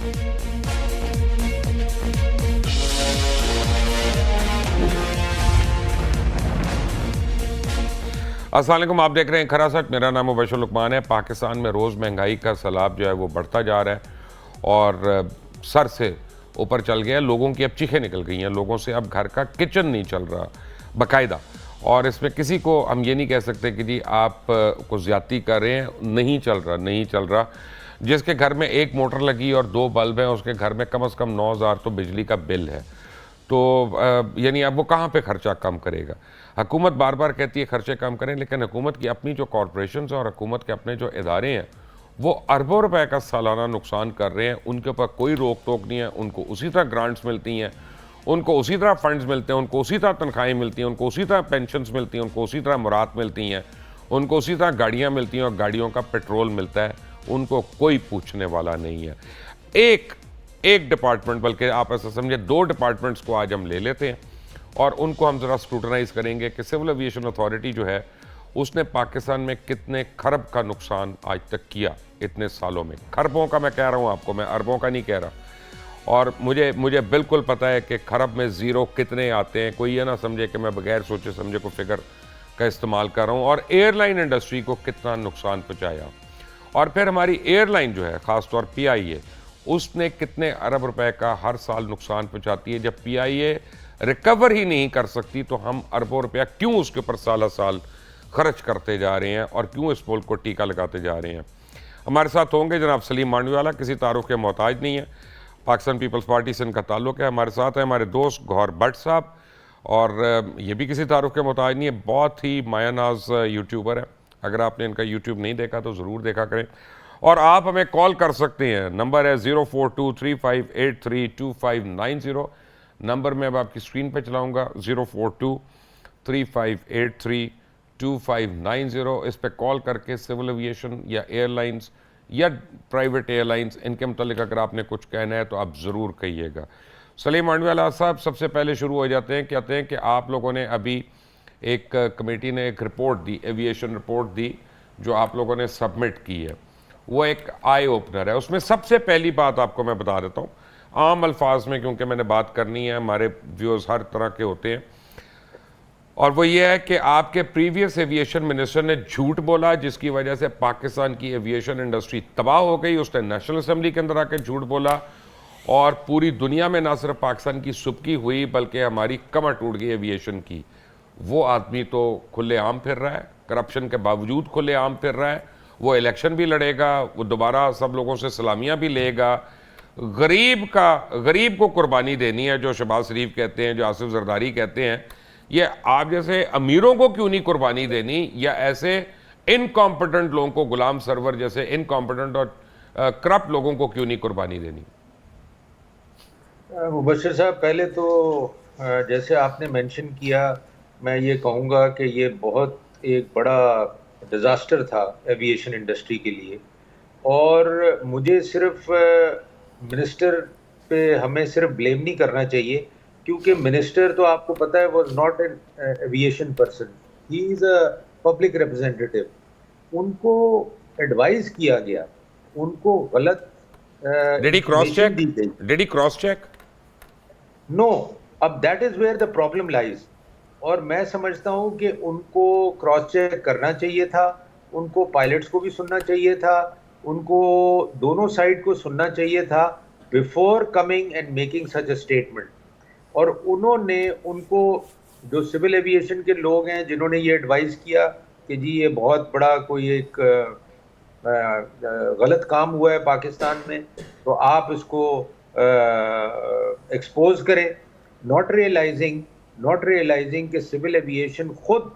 अस्सलाम वालेकुम, आप देख रहे हैं खरा सच। मेरा नाम मुबशर लुकमान है। पाकिस्तान में रोज़ महंगाई का सैलाब जो है वो बढ़ता जा रहा है और सर से ऊपर चल गया। लोगों की अब चीखें निकल गई हैं, लोगों से अब घर का किचन नहीं चल रहा बाकायदा। और इसमें किसी को हम ये नहीं कह सकते कि जी आप को ज़्यादती कर रहे हैं, नहीं चल रहा। जिसके घर में एक मोटर लगी और 2 बल्ब हैं, उसके घर में कम से कम 9,000 तो बिजली का बिल है। तो यानी अब वो कहाँ पे खर्चा कम करेगा। हुकूमत बार बार कहती है खर्चे कम करें, लेकिन हुकूमत की अपनी जो कॉरपोरेशंस हैं और हुकूमत के अपने जो इदारे हैं वो अरबों रुपए का सालाना नुकसान कर रहे हैं। उनके ऊपर कोई रोक टोक नहीं है, उनको उसी तरह ग्रांट्स मिलती हैं, उनको उसी तरह फंड्स मिलते हैं, उनको उसी तरह तनख्वाहें मिलती हैं, उनको उसी तरह पेंशन्स मिलती हैं, उनको उसी तरह मुराद मिलती हैं, उनको उसी तरह गाड़ियाँ मिलती हैं और गाड़ियों का पेट्रोल मिलता है। उनको कोई पूछने वाला नहीं है। एक डिपार्टमेंट, बल्कि आप ऐसा समझे 2 डिपार्टमेंट्स को आज हम ले लेते हैं और उनको हम ज़रा स्क्रूटनाइज करेंगे कि सिविल एविएशन अथॉरिटी जो है उसने पाकिस्तान में कितने खरब का नुकसान आज तक किया इतने सालों में। खरबों का मैं कह रहा हूँ आपको, मैं अरबों का नहीं कह रहा। और मुझे बिल्कुल पता है कि खरब में ज़ीरो कितने आते हैं। कोई ये ना समझे कि मैं बगैर सोचे समझे को फिगर का इस्तेमाल कर रहा हूँ। और एयरलाइन इंडस्ट्री को कितना नुकसान पहुँचाया। और फिर हमारी एयरलाइन जो है ख़ासतौर PIA, उसने कितने अरब रुपए का हर साल नुकसान पहुंचाती है। जब PIA रिकवर ही नहीं कर सकती तो हम अरबों रुपया क्यों उसके ऊपर साल साल खर्च करते जा रहे हैं और क्यों इस मुल्क को टीका लगाते जा रहे हैं। हमारे साथ होंगे जनाब सलीम मांडवीवाला, किसी तारुफ के मोहताज नहीं है, पाकिस्तान पीपल्स पार्टी से इनका ताल्लुक़ है। हमारे साथ हैं हमारे दोस्त गौहर भट्ट साहब, और ये भी किसी तारुफ के मोहताज नहीं है, बहुत ही मायानाज यूट्यूबर है। अगर आपने इनका यूट्यूब नहीं देखा तो ज़रूर देखा करें। और आप हमें कॉल कर सकते हैं, नंबर है 04235832590। नंबर मैं अब आपकी स्क्रीन पे चलाऊंगा, 04235832590। इस पे कॉल करके सिविल एविएशन या एयरलाइंस या प्राइवेट एयरलाइंस, इनके मतलब अगर आपने कुछ कहना है तो आप ज़रूर कहिएगा। सलीम मांडवीवाला साहब, सबसे पहले शुरू हो जाते हैं। कहते हैं कि आप लोगों ने अभी एक कमेटी ने एक रिपोर्ट दी, एविएशन रिपोर्ट दी, जो आप लोगों ने सबमिट की है। वो एक आई ओपनर है। उसमें सबसे पहली बात आपको मैं बता देता हूँ आम अल्फाज में, क्योंकि मैंने बात करनी है, हमारे व्यूअर्स हर तरह के होते हैं। और वो ये है कि आपके प्रीवियस एविएशन मिनिस्टर ने झूठ बोला, जिसकी वजह से पाकिस्तान की एविएशन इंडस्ट्री तबाह हो गई। उसने नेशनल असेंबली के अंदर आकर झूठ बोला और पूरी दुनिया में ना सिर्फ पाकिस्तान की सुबकी हुई बल्कि हमारी कमर टूट गई एविएशन की। वो आदमी तो खुलेआम फिर रहा है, करप्शन के बावजूद खुलेआम फिर रहा है। वो इलेक्शन भी लड़ेगा, वो दोबारा सब लोगों से सलामियाँ भी लेगा। गरीब को कुर्बानी देनी है, जो शहबाज शरीफ कहते हैं, जो आसिफ जरदारी कहते हैं। ये आप जैसे अमीरों को क्यों नहीं कुर्बानी देनी, या ऐसे इनकॉम्पिटेंट लोगों को, गुलाम सरवर जैसे इनकॉम्पिटेंट और करप्ट लोगों को क्यों नहीं कुर्बानी देनी। मुबशर साहब, पहले तो जैसे आपने मेंशन किया, मैं ये कहूँगा कि ये बहुत एक बड़ा डिज़ास्टर था एविएशन इंडस्ट्री के लिए। और मुझे सिर्फ मिनिस्टर पे हमें सिर्फ ब्लेम नहीं करना चाहिए, क्योंकि मिनिस्टर तो आपको पता है was not an aviation person, he is a public representative. उनको एडवाइस किया गया, उनको गलत did he cross check? Did he cross check? No. अब that is where the problem lies. और मैं समझता हूं कि उनको क्रॉस चेक करना चाहिए था, उनको पायलट्स को भी सुनना चाहिए था, उनको दोनों साइड को सुनना चाहिए था before coming and making such a statement. और उन्होंने उनको, जो सिविल एविएशन के लोग हैं जिन्होंने ये एडवाइस किया कि जी ये बहुत बड़ा कोई एक गलत काम हुआ है पाकिस्तान में, तो आप इसको एक्सपोज करें, नॉट रियलाइजिंग कि सिविल एविएशन खुद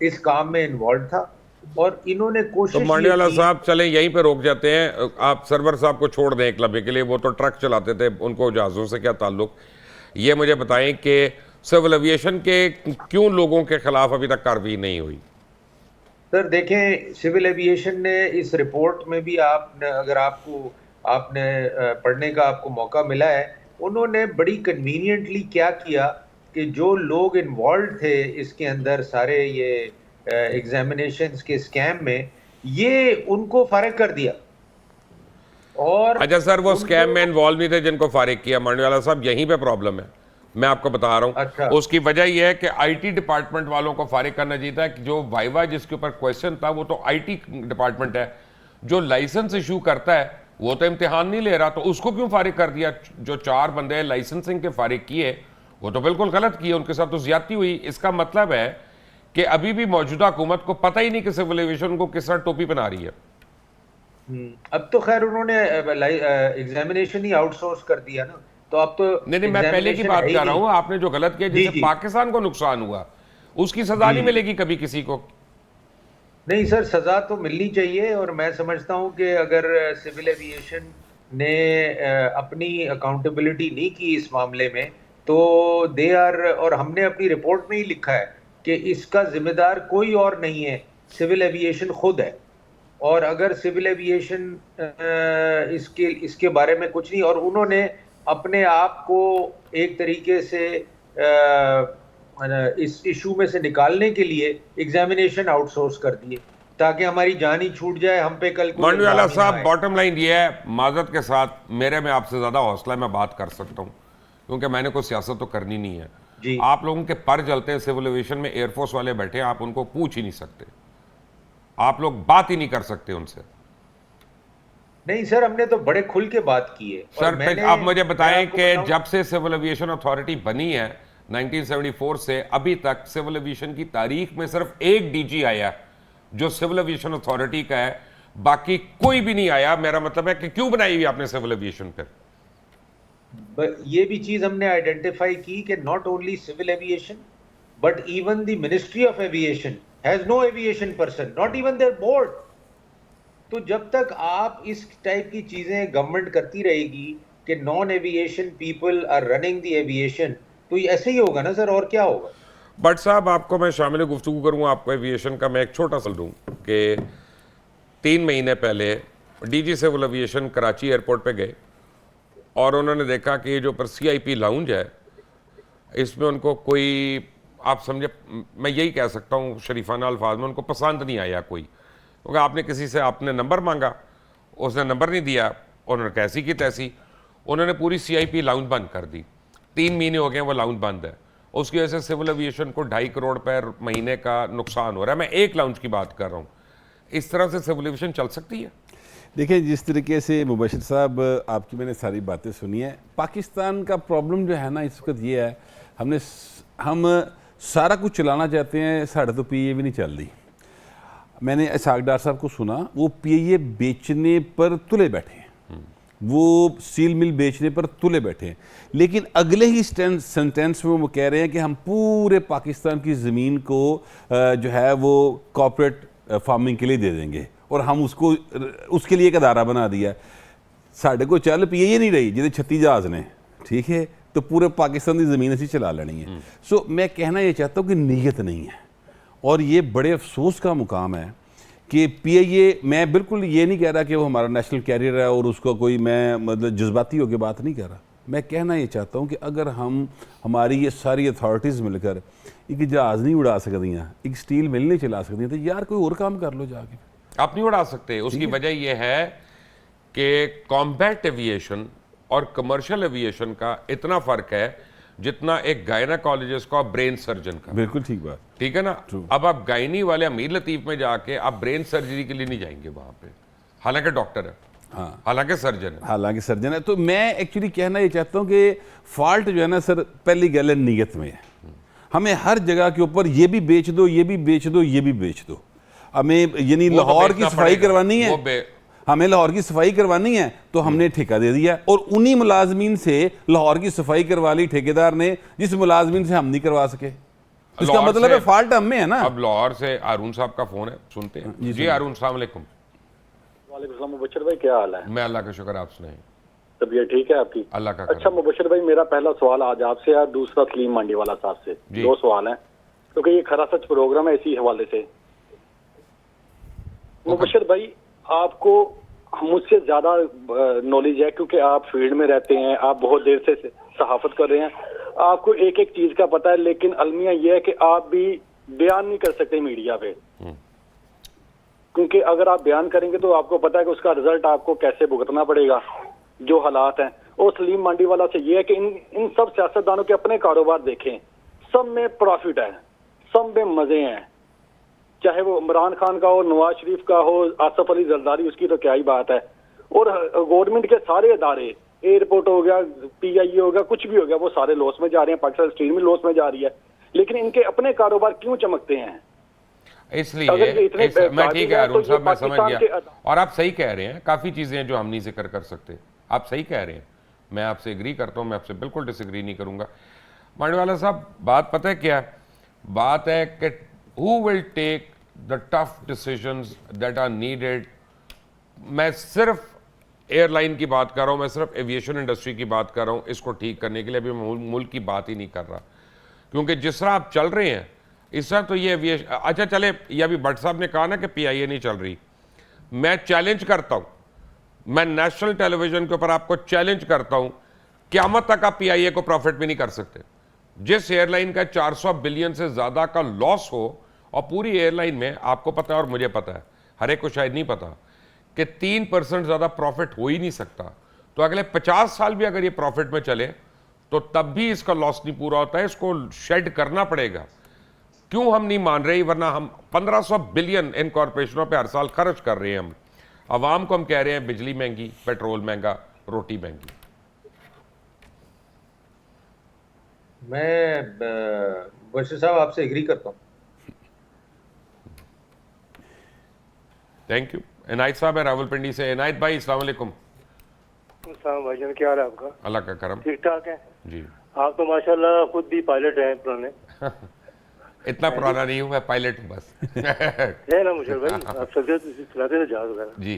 इस काम में इन्वॉल्व था। और इन्होंने कोशिश, तो मांडवीवाला साहब चलें यहीं पे रोक जाते हैं। आप सरवर साहब को छोड़ दें एक लम्हे के लिए, वो तो ट्रक चलाते थे, उनको जहाज़ों से क्या ताल्लुक। ये मुझे बताएं कि सिविल एविएशन के क्यों लोगों के खिलाफ अभी तक कार्रवाई नहीं हुई। सर देखें, सिविल एविएशन ने इस रिपोर्ट में भी, आपने अगर आपने पढ़ने का आपको मौका मिला है, उन्होंने बड़ी कन्वीनियंटली क्या किया कि जो लोग इन्वॉल्व थे इसके अंदर सारे ये एग्जामिनेशंस के स्कैम में, ये उनको फारिग कर दिया। और अच्छा सर, वो स्कैम में इन्वॉल्व नहीं थे जिनको फारिग किया मंडवाला साहब, यहीं पे प्रॉब्लम है, मैं आपको बता रहा हूँ। अच्छा, उसकी वजह यह है कि आईटी डिपार्टमेंट वालों को फारिग करना चाहिए था। कि जो वाइवा जिसके ऊपर क्वेश्चन था वो तो आईटी डिपार्टमेंट है, जो लाइसेंस इशू करता है वो तो इम्तिहान नहीं ले रहा, तो उसको क्यों फारिग कर दिया? जो 4 बंदे लाइसेंसिंग के फारिग किए वो तो बिल्कुल गलत किए, उनके साथ तो ज्यादती हुई। इसका मतलब है कि अभी भी मौजूदा हुकूमत को पता ही नहीं कि सिविल एविएशन को किस तरह टोपी बना रही है। अब तो खैर उन्होंने एग्जामिनेशन ही आउटसोर्स कर दिया ना, तो अब तो नहीं, मैं पहले की एग्जामिनेशन बात है ही कर रहा नहीं। हूं, आपने जो गलत किया जी जिससे जी पाकिस्तान को नुकसान हुआ, उसकी सजा जी नहीं मिलेगी कभी किसी को। नहीं सर, सजा तो मिलनी चाहिए। और मैं समझता हूं कि अगर सिविल एविएशन ने अपनी अकाउंटेबिलिटी नहीं की इस मामले में, तो दे आर, और हमने अपनी रिपोर्ट में ही लिखा है कि इसका जिम्मेदार कोई और नहीं है, सिविल एविएशन खुद है। और अगर सिविल एविएशन इसके इसके बारे में कुछ नहीं, और उन्होंने अपने आप को एक तरीके से इस इशू में से निकालने के लिए एग्जामिनेशन आउटसोर्स कर दिए, ताकि हमारी जान ही छूट जाए, हम पे कल कोई मंडवाला इल्जाम ही ना साहब, आए। बॉटम लाइन ये है, माजरत के साथ मेरे में आपसे ज्यादा हौसला मैं बात कर सकता हूँ, क्योंकि मैंने कोई सियासत तो करनी नहीं है। जी आप लोगों के पर जलते हैं, सिविल एविएशन में एयरफोर्स वाले बैठे हैं, आप उनको पूछ ही नहीं सकते, आप लोग बात ही नहीं कर सकते उनसे। नहीं सर, हमने तो बड़े खुल के बात की है। और सर आप मुझे मैं बताएं आपको कि बताऊं, जब से सिविल एविएशन अथॉरिटी बनी है 1974 से अभी तक, सिविल एविएशन की तारीख में सिर्फ एक डीजी आया जो सिविल एविएशन अथॉरिटी का है, बाकी कोई भी नहीं आया। मेरा मतलब है कि क्यों बनाई हुई आपने सिविल एविएशन पर? ये भी चीज हमने आइडेंटिफाई की कि not only civil aviation but even the ministry of aviation has no aviation person, not even their board. तो जब तक आप इस टाइप की चीजें गवर्नमेंट करती रहेगी कि non aviation people are running the aviation, तो ये ऐसे ही होगा ना सर, और क्या होगा। बट साहब, आपको मैं शामिल गुफ्तगू करूँ आपको एविएशन का, मैं एक छोटा सा दूँ कि 3 महीने पहले DG civil aviation Karachi airport पे गए और उन्होंने देखा कि जो पर CIP लाउंज है, इसमें उनको कोई, आप समझे, मैं यही कह सकता हूँ शरीफाना अल्फाज में, उनको पसंद नहीं आया कोई। क्योंकि आपने किसी से आपने नंबर मांगा, उसने नंबर नहीं दिया, उन्होंने कैसी की तैसी, उन्होंने पूरी CIP लाउंज बंद कर दी। 3 महीने हो गए वो लाउंज बंद है। उसकी वजह से सिविल एविएशन को 2.5 करोड़ पर महीने का नुकसान हो रहा है। मैं एक लाउंज की बात कर रहा हूँ। इस तरह से सिविल एविएशन चल सकती है? देखिए, जिस तरीके से मुबशिर साहब आपकी मैंने सारी बातें सुनी है, पाकिस्तान का प्रॉब्लम जो है ना इस वक्त ये है, हम सारा कुछ चलाना चाहते हैं, साढ़े तो PIA भी नहीं चल रही। मैंने इसहाक डार साहब को सुना, वो PIA बेचने पर तुले बैठे हैं, वो स्टील मिल बेचने पर तुले बैठे हैं, लेकिन अगले ही सेंटेंस में वो कह रहे हैं कि हम पूरे पाकिस्तान की ज़मीन को जो है वो कॉर्पोरेट फार्मिंग के लिए दे देंगे और हम उसके लिए एक अदारा बना दिया। साढ़े को चल PIA नहीं रही जिसे 36 जहाज ने, ठीक है, तो पूरे पाकिस्तान की ज़मीन ऐसी चला लेनी है। सो मैं कहना ये चाहता हूँ कि नीयत नहीं है, और ये बड़े अफसोस का मुकाम है कि PIA, मैं बिल्कुल ये नहीं कह रहा कि वो हमारा नेशनल कैरियर है और उसको कोई, मैं मतलब जज्बाती होकर बात नहीं कर रहा। मैं कहना ये चाहता हूँ कि अगर हमारी ये सारी अथॉरिटीज़ मिलकर एक जहाज़ नहीं उड़ा सकती हैं, एक स्टील मिल नहीं चला सकती, तो यार कोई और काम कर लो जाके। आप नहीं उड़ा सकते। उसकी वजह यह है कि कॉम्बैट एविएशन और कमर्शियल एविएशन का इतना फर्क है जितना एक गायनाकोलॉजिस्ट का ब्रेन सर्जन का। बिल्कुल ठीक बात, ठीक है ना। अब आप गायनी वाले अमीर लतीफ में जाके आप ब्रेन सर्जरी के लिए नहीं जाएंगे वहां पे, हालांकि डॉक्टर है, हाँ, हालांकि सर्जन है। तो मैं एक्चुअली कहना ये चाहता हूँ कि फॉल्ट जो है ना सर, पहली गल है नीयत में है। हमें हर जगह के ऊपर ये भी बेच दो, ये भी बेच दो, ये भी बेच दो। हमें यानी लाहौर की सफाई करवानी है, हमें लाहौर की सफाई करवानी है, तो हमने ठेका दे दिया और उन्हीं मुलाजमीन से लाहौर की सफाई करवा ली ठेकेदार ने, जिस मुलाजमीन से हम नहीं करवा सके। इसका मतलब है फॉल्ट हम में है ना। अब लाहौर से हारून साहब का फोन है, सुनते हैं। जी हारून, अस्सलाम वालेकुम। वालेकुम सलाम मुबशिर भाई, क्या हाल है? मैं अल्लाह का शुक्र, आप सुनाएं। तबीयत ठीक है आपकी? अल्लाह का अच्छा मुबशिर भाई, मेरा पहला सवाल आज आपसे है, दूसरा सलीम मांडीवाला साहब से। 2 सवाल हैं क्योंकि ये खरा सच प्रोग्राम है, इसी हवाले से। मुबशिर भाई, आपको मुझसे ज्यादा नॉलेज है क्योंकि आप फील्ड में रहते हैं, आप बहुत देर से सहाफत कर रहे हैं, आपको एक एक चीज का पता है, लेकिन अलमिया यह है कि आप भी बयान नहीं कर सकते मीडिया पे। क्योंकि अगर आप बयान करेंगे तो आपको पता है कि उसका रिजल्ट आपको कैसे भुगतना पड़ेगा, जो हालात हैं। और सलीम मांडीवाला से ये है कि इन सब सियासतदानों के अपने कारोबार देखें, सब में प्रॉफिट है, सब में मजे हैं, चाहे वो इमरान खान का हो, नवाज शरीफ का हो, आसफ अली जरदारी, उसकी तो क्या ही बात है। और गवर्नमेंट के सारे इदारे, एयरपोर्ट हो गया, PIA हो गया, कुछ भी हो गया, वो सारे लॉस में जा रहे हैं, पाकिस्तान स्टील में लॉस में जा रही है, लेकिन इनके अपने कारोबार क्यों चमकते हैं? इसलिए अगर ये इतने मैं ठीक है तो अरुण ये साहब, मैं समझ पाकिस्तान गया। के और आप सही कह रहे हैं, काफ़ी चीज़ें हैं जो हम नहीं जिक्र कर सकते, आप सही कह रहे हैं, मैं आपसे एग्री करता हूं, मैं आपसे बिल्कुल डिसएग्री नहीं करूंगा। मांडीवाला साहब, बात पता है क्या है? बात है कि who will take the tough decisions that are needed. मैं सिर्फ एयरलाइन की बात कर रहा हूं, मैं सिर्फ एविएशन इंडस्ट्री की बात कर रहा हूं, इसको ठीक करने के लिए अभी मैं मुल्क की बात ही नहीं कर रहा, क्योंकि जिस तरह आप चल रहे हैं इस तरह तो ये एविएशन, अच्छा चले, ये अभी भट्ट साहब ने कहा ना कि PIA नहीं चल रही, मैं चैलेंज करता हूं, मैं नेशनल टेलीविजन के ऊपर आपको चैलेंज करता हूं, क़यामत तक आप PIA को प्रॉफिट भी नहीं कर सकते। जिस एयरलाइन का 400 बिलियन से ज़्यादा का लॉस हो, और पूरी एयरलाइन में आपको पता है और मुझे पता है, हर एक को शायद नहीं पता, कि 3% ज़्यादा प्रॉफिट हो ही नहीं सकता। तो अगले 50 साल भी अगर ये प्रॉफिट में चले तो तब भी इसका लॉस नहीं पूरा होता है, इसको शेड करना पड़ेगा। क्यों हम नहीं मान रहे? वरना हम 1500 बिलियन इन कॉरपोरेशनों पे हर साल खर्च कर रहे हैं। हम आवाम को हम कह रहे हैं बिजली महंगी, पेट्रोल महंगा, रोटी महंगी। मैं बशीर साहब आपसे एग्री करता हूँ। Thank you. इनायत साहब है रावलपिंडी से। इनायत भाई, अस्सलाम वालेकुम। भाईजान, क्या हाल है आपका? अल्लाह का करम। ठीक ठाक है जी। आप तो माशाल्लाह खुद भी पायलट हैं पुराने। इतना पुराना नहीं हूँ मैं, पायलट हूँ बस। है ना मुशर भाई, आप सबसे चलाते ना जहाज वगैरह। जी।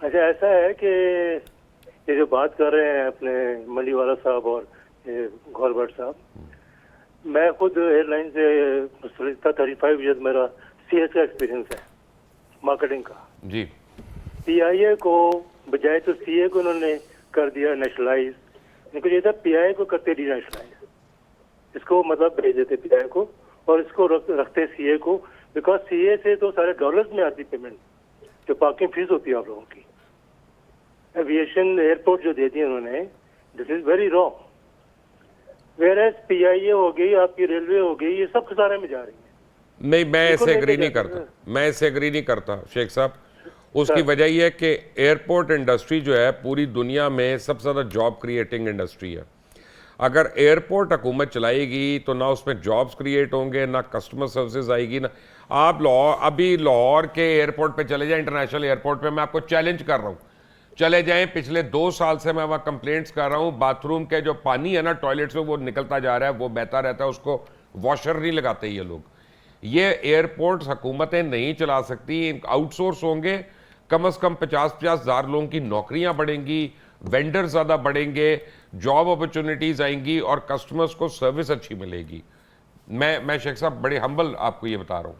अच्छा, ऐसा है कि ये जो बात कर रहे हैं अपने मंडीवाला साहब और गौरबट साहब, मैं खुद एयरलाइन से 35 ईयर्स मेरा CS का एक्सपीरियंस है, मार्केटिंग का। जी। PIA को बजाय तो CA को उन्होंने कर दिया नेशनलाइज, इनको ये था PIA को करते डीनेशनलाइज, इसको मतलब भेज देते PIA को और इसको रखते CA को, बिकॉज CA से तो सारे डॉलर्स में आती पेमेंट, जो पार्किंग फीस होती है आप लोगों की। एविएशन एयरपोर्ट जो दे दिए उन्होंने, this is very wrong. Whereas PIA हो गई, आपकी रेलवे हो गई, ये सब खसारे में जा रही है। नहीं, मैं ऐसे एग्री नहीं करता, मैं ऐसे एग्री नहीं करता शेख साहब। उसकी वजह यह है कि एयरपोर्ट इंडस्ट्री जो है पूरी दुनिया में सबसे ज़्यादा जॉब क्रिएटिंग इंडस्ट्री है। अगर एयरपोर्ट हुकूमत चलाएगी तो ना उसमें जॉब्स क्रिएट होंगे, ना कस्टमर सर्विसेज आएगी, ना आप अभी लाहौर के एयरपोर्ट पे चले जाएं, इंटरनेशनल एयरपोर्ट पे, मैं आपको चैलेंज कर रहा हूँ, चले जाएं। पिछले 2 साल से मैं वहाँ कंप्लेंट्स कर रहा हूँ, बाथरूम के जो पानी है ना टॉयलेट से, वो निकलता जा रहा है, वो बहता रहता है, उसको वॉशर नहीं लगाते ये लोग। ये एयरपोर्ट हुकूमतें नहीं चला सकती, आउटसोर्स होंगे, कम से कम 50-50 हज़ार लोगों की नौकरियां बढ़ेंगी, वेंडर ज़्यादा बढ़ेंगे, जॉब अपॉर्चुनिटीज़ आएंगी और कस्टमर्स को सर्विस अच्छी मिलेगी। मैं शेख साहब बड़े हम्बल आपको ये बता रहा हूँ।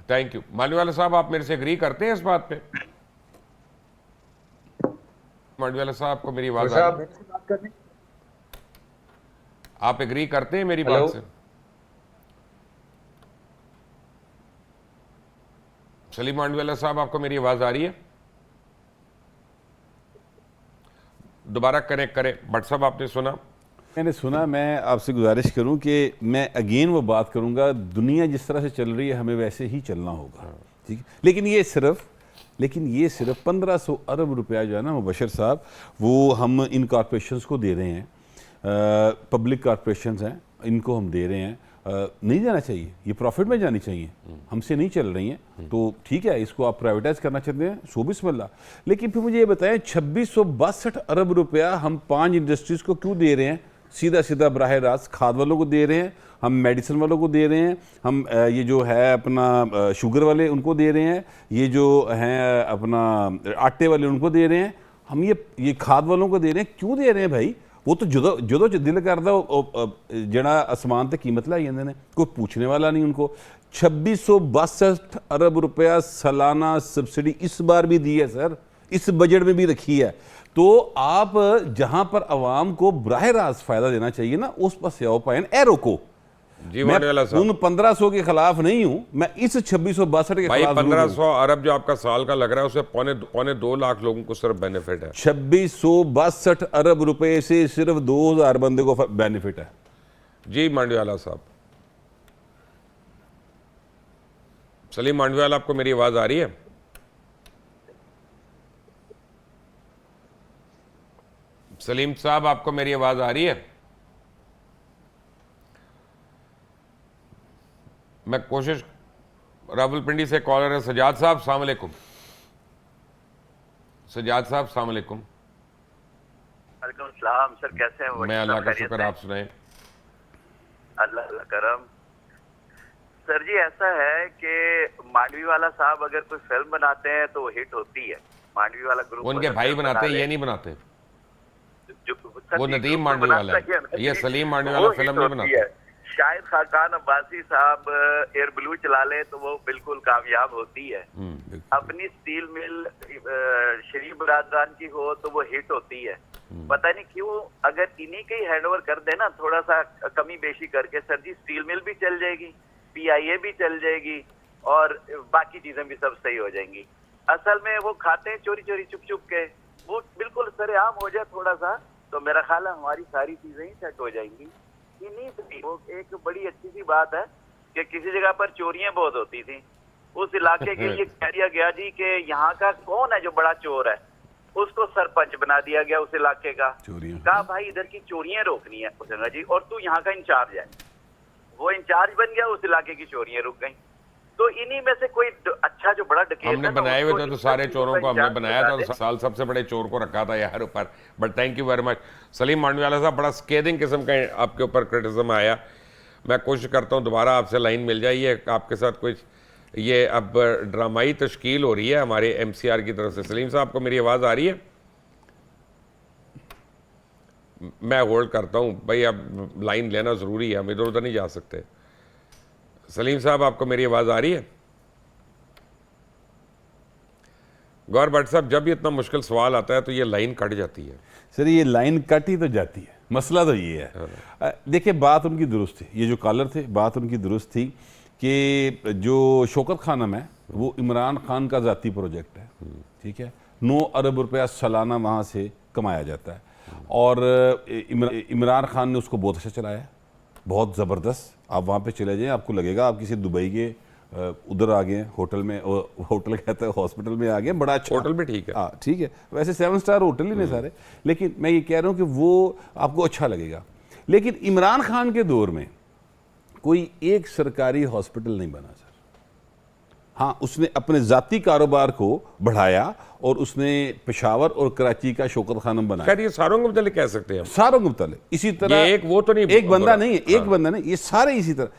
Thank you. मांडीवाला साहब, आप मेरे से एग्री करते हैं इस बात पे? मांडीवाला साहब को मेरी आवाज़ आ रही है? आप एग्री करते हैं मेरी बात से? सलीम मांडीवाला साहब, आपको मेरी आवाज आ रही है? दोबारा कनेक्ट करें। भट्ट साहब, आपने सुना? मैंने सुना। मैं आपसे गुजारिश करूं कि मैं अगेन वो बात करूंगा, दुनिया जिस तरह से चल रही है हमें वैसे ही चलना होगा, ठीक है। लेकिन ये सिर्फ 1500 अरब रुपया जो है ना मुबशर साहब, वो हम इन कॉरपोरेशंस को दे रहे हैं, पब्लिक कॉरपोरेशंस हैं, इनको हम दे रहे हैं। नहीं जाना चाहिए, ये प्रॉफिट में जानी चाहिए, हमसे नहीं चल रही हैं, तो ठीक है, इसको आप प्राइवेटाइज करना चाहते हैं, सो बिस्मिल्लाह। लेकिन फिर मुझे ये बताएं, 2662 अरब रुपया हम 5 इंडस्ट्रीज को क्यों दे रहे हैं? सीधा सीधा बराह रास्त खाद वालों को दे रहे हैं, हम मेडिसिन वालों को दे रहे हैं, हम ये जो है अपना शुगर वाले उनको दे रहे हैं, ये जो हैं अपना आटे वाले उनको दे रहे हैं, हम ये खाद वालों को दे रहे हैं। क्यों दे रहे हैं भाई? वो तो जो दिल करता जड़ा आसमान तक कीमत लाई जाते हैं, कोई पूछने वाला नहीं उनको। 2662 अरब रुपया सालाना सब्सिडी इस बार भी दी है सर, इस बजट में भी रखी है। तो आप जहां पर आवाम को बराह रास्त फायदा देना चाहिए ना, उस पर से आओ पाए एरो को। जी मैं मांडवाला साहब। उन 1500 के खिलाफ नहीं हूं, मैं इस 2662 के भाई खिलाफ जरूर हूं। 1500 अरब जो आपका साल का लग रहा है, उससे पौने 2 लाख लोगों को सिर्फ बेनिफिट है। 2662 अरब रुपए से सिर्फ 2000 बंदे को बेनिफिट है। जी मांडवाला साहब। सलीम मांडवाला, आपको मेरी आवाज आ रही है? सलीम साहब, आपको मेरी आवाज आ रही है? मैं कोशिश, रावलपिंडी से कॉलर है सजाद साहब, अस्सलाम वालेकुम। सजाद साहब, अस्सलाम वालेकुम। वालेकुम सलाम सर, कैसे हैं? मैं अल्लाह का शुक्र, आप सुनाएं। अल्लाह अल्लाह करम। सर जी, ऐसा है कि मांडवी वाला साहब अगर कोई फिल्म बनाते हैं तो वो हिट होती है। मांडवी वाला ग्रुप उनके भाई बनाते हैं, ये नहीं बनाते। वो नदीम मांडवी वाला है, ये सलीम मांडवी वाला फिल्म नहीं बनाता। शायद खाकान अब्बासी साहब एयर ब्लू चला ले तो वो बिल्कुल कामयाब होती है। अपनी स्टील मिल शरीफ बरादरान की हो तो वो हिट होती है। पता नहीं क्यों, अगर इन्हीं के ही हैंडओवर कर देना थोड़ा सा कमी बेशी करके, सर जी स्टील मिल भी चल जाएगी, PIA भी चल जाएगी और बाकी चीजें भी सब सही हो जाएंगी। असल में वो खाते हैं चोरी चोरी चुप चुप के, वो बिल्कुल सरेआम हो जाए थोड़ा सा तो मेरा ख्याल है हमारी सारी चीजें ही सेट हो जाएंगी। इन्हीं से वो एक बड़ी अच्छी सी बात है कि किसी जगह पर चोरियां बहुत होती थी, उस इलाके के लिए कह दिया गया जी कि यहाँ का कौन है जो बड़ा चोर है, उसको सरपंच बना दिया गया उस इलाके का। कहा भाई इधर की चोरियां रोकनी है, उसने कहा जी और तू यहाँ का इंचार्ज है। वो इंचार्ज बन गया, उस इलाके की चोरियां रुक गई। तो इन्हीं में से कोई अच्छा जो बड़ा डकैत हमने बनाए हुए थे तो सारे चोरों को हमने बनाया था, तो साल सबसे बड़े चोर को रखा था यार ऊपर। But thank you very much Salim Mandviwalla साहब, बड़ा स्केदिंग किस्म का आपके ऊपर क्रिटिसिज्म आया। मैं कोशिश करता हूँ दोबारा आपसे लाइन मिल जाइए, आपके साथ कुछ ये अब ड्रामाई तश्कील हो रही है हमारे MCR की तरफ से। सलीम साहब, आपको मेरी आवाज़ आ रही है? मैं होल्ड करता हूँ भाई, अब लाइन लेना ज़रूरी है, हम इधर उधर नहीं जा सकते। सलीम साहब, आपको मेरी आवाज़ आ रही है? गौर भट्ट साहब, जब भी इतना मुश्किल सवाल आता है तो ये लाइन कट जाती है। सर ये लाइन कट ही तो जाती है, मसला तो ये है। देखिए बात उनकी दुरुस्त थी, ये जो कॉलर थे बात उनकी दुरुस्त थी कि जो शौकत खानम है वो इमरान खान का ज़ाती प्रोजेक्ट है, ठीक है। 9 अरब रुपया सालाना वहाँ से कमाया जाता है और इमरान खान ने उसको बहुत अच्छा चलाया, बहुत ज़बरदस्त। आप वहाँ पे चले जाएं, आपको लगेगा आप किसी दुबई के उधर आ गए, होटल में, होटल कहते हैं हॉस्पिटल में आ गए, बड़ा अच्छा होटल भी ठीक है। हाँ ठीक है, वैसे 7 स्टार होटल ही नहीं सारे, लेकिन मैं ये कह रहा हूँ कि वो आपको अच्छा लगेगा। लेकिन इमरान खान के दौर में कोई एक सरकारी हॉस्पिटल नहीं बना सर। हाँ, उसने अपने ज़ाती कारोबार को बढ़ाया और उसने पेशावर और कराची का शौकत खानम बनाया। खैर ये सारों को मतलब कह सकते हैं, सारों को मतलब इसी तरह ये एक वो तो नहीं, एक बंदा नहीं है, एक बंदा नहीं, ये सारे इसी तरह।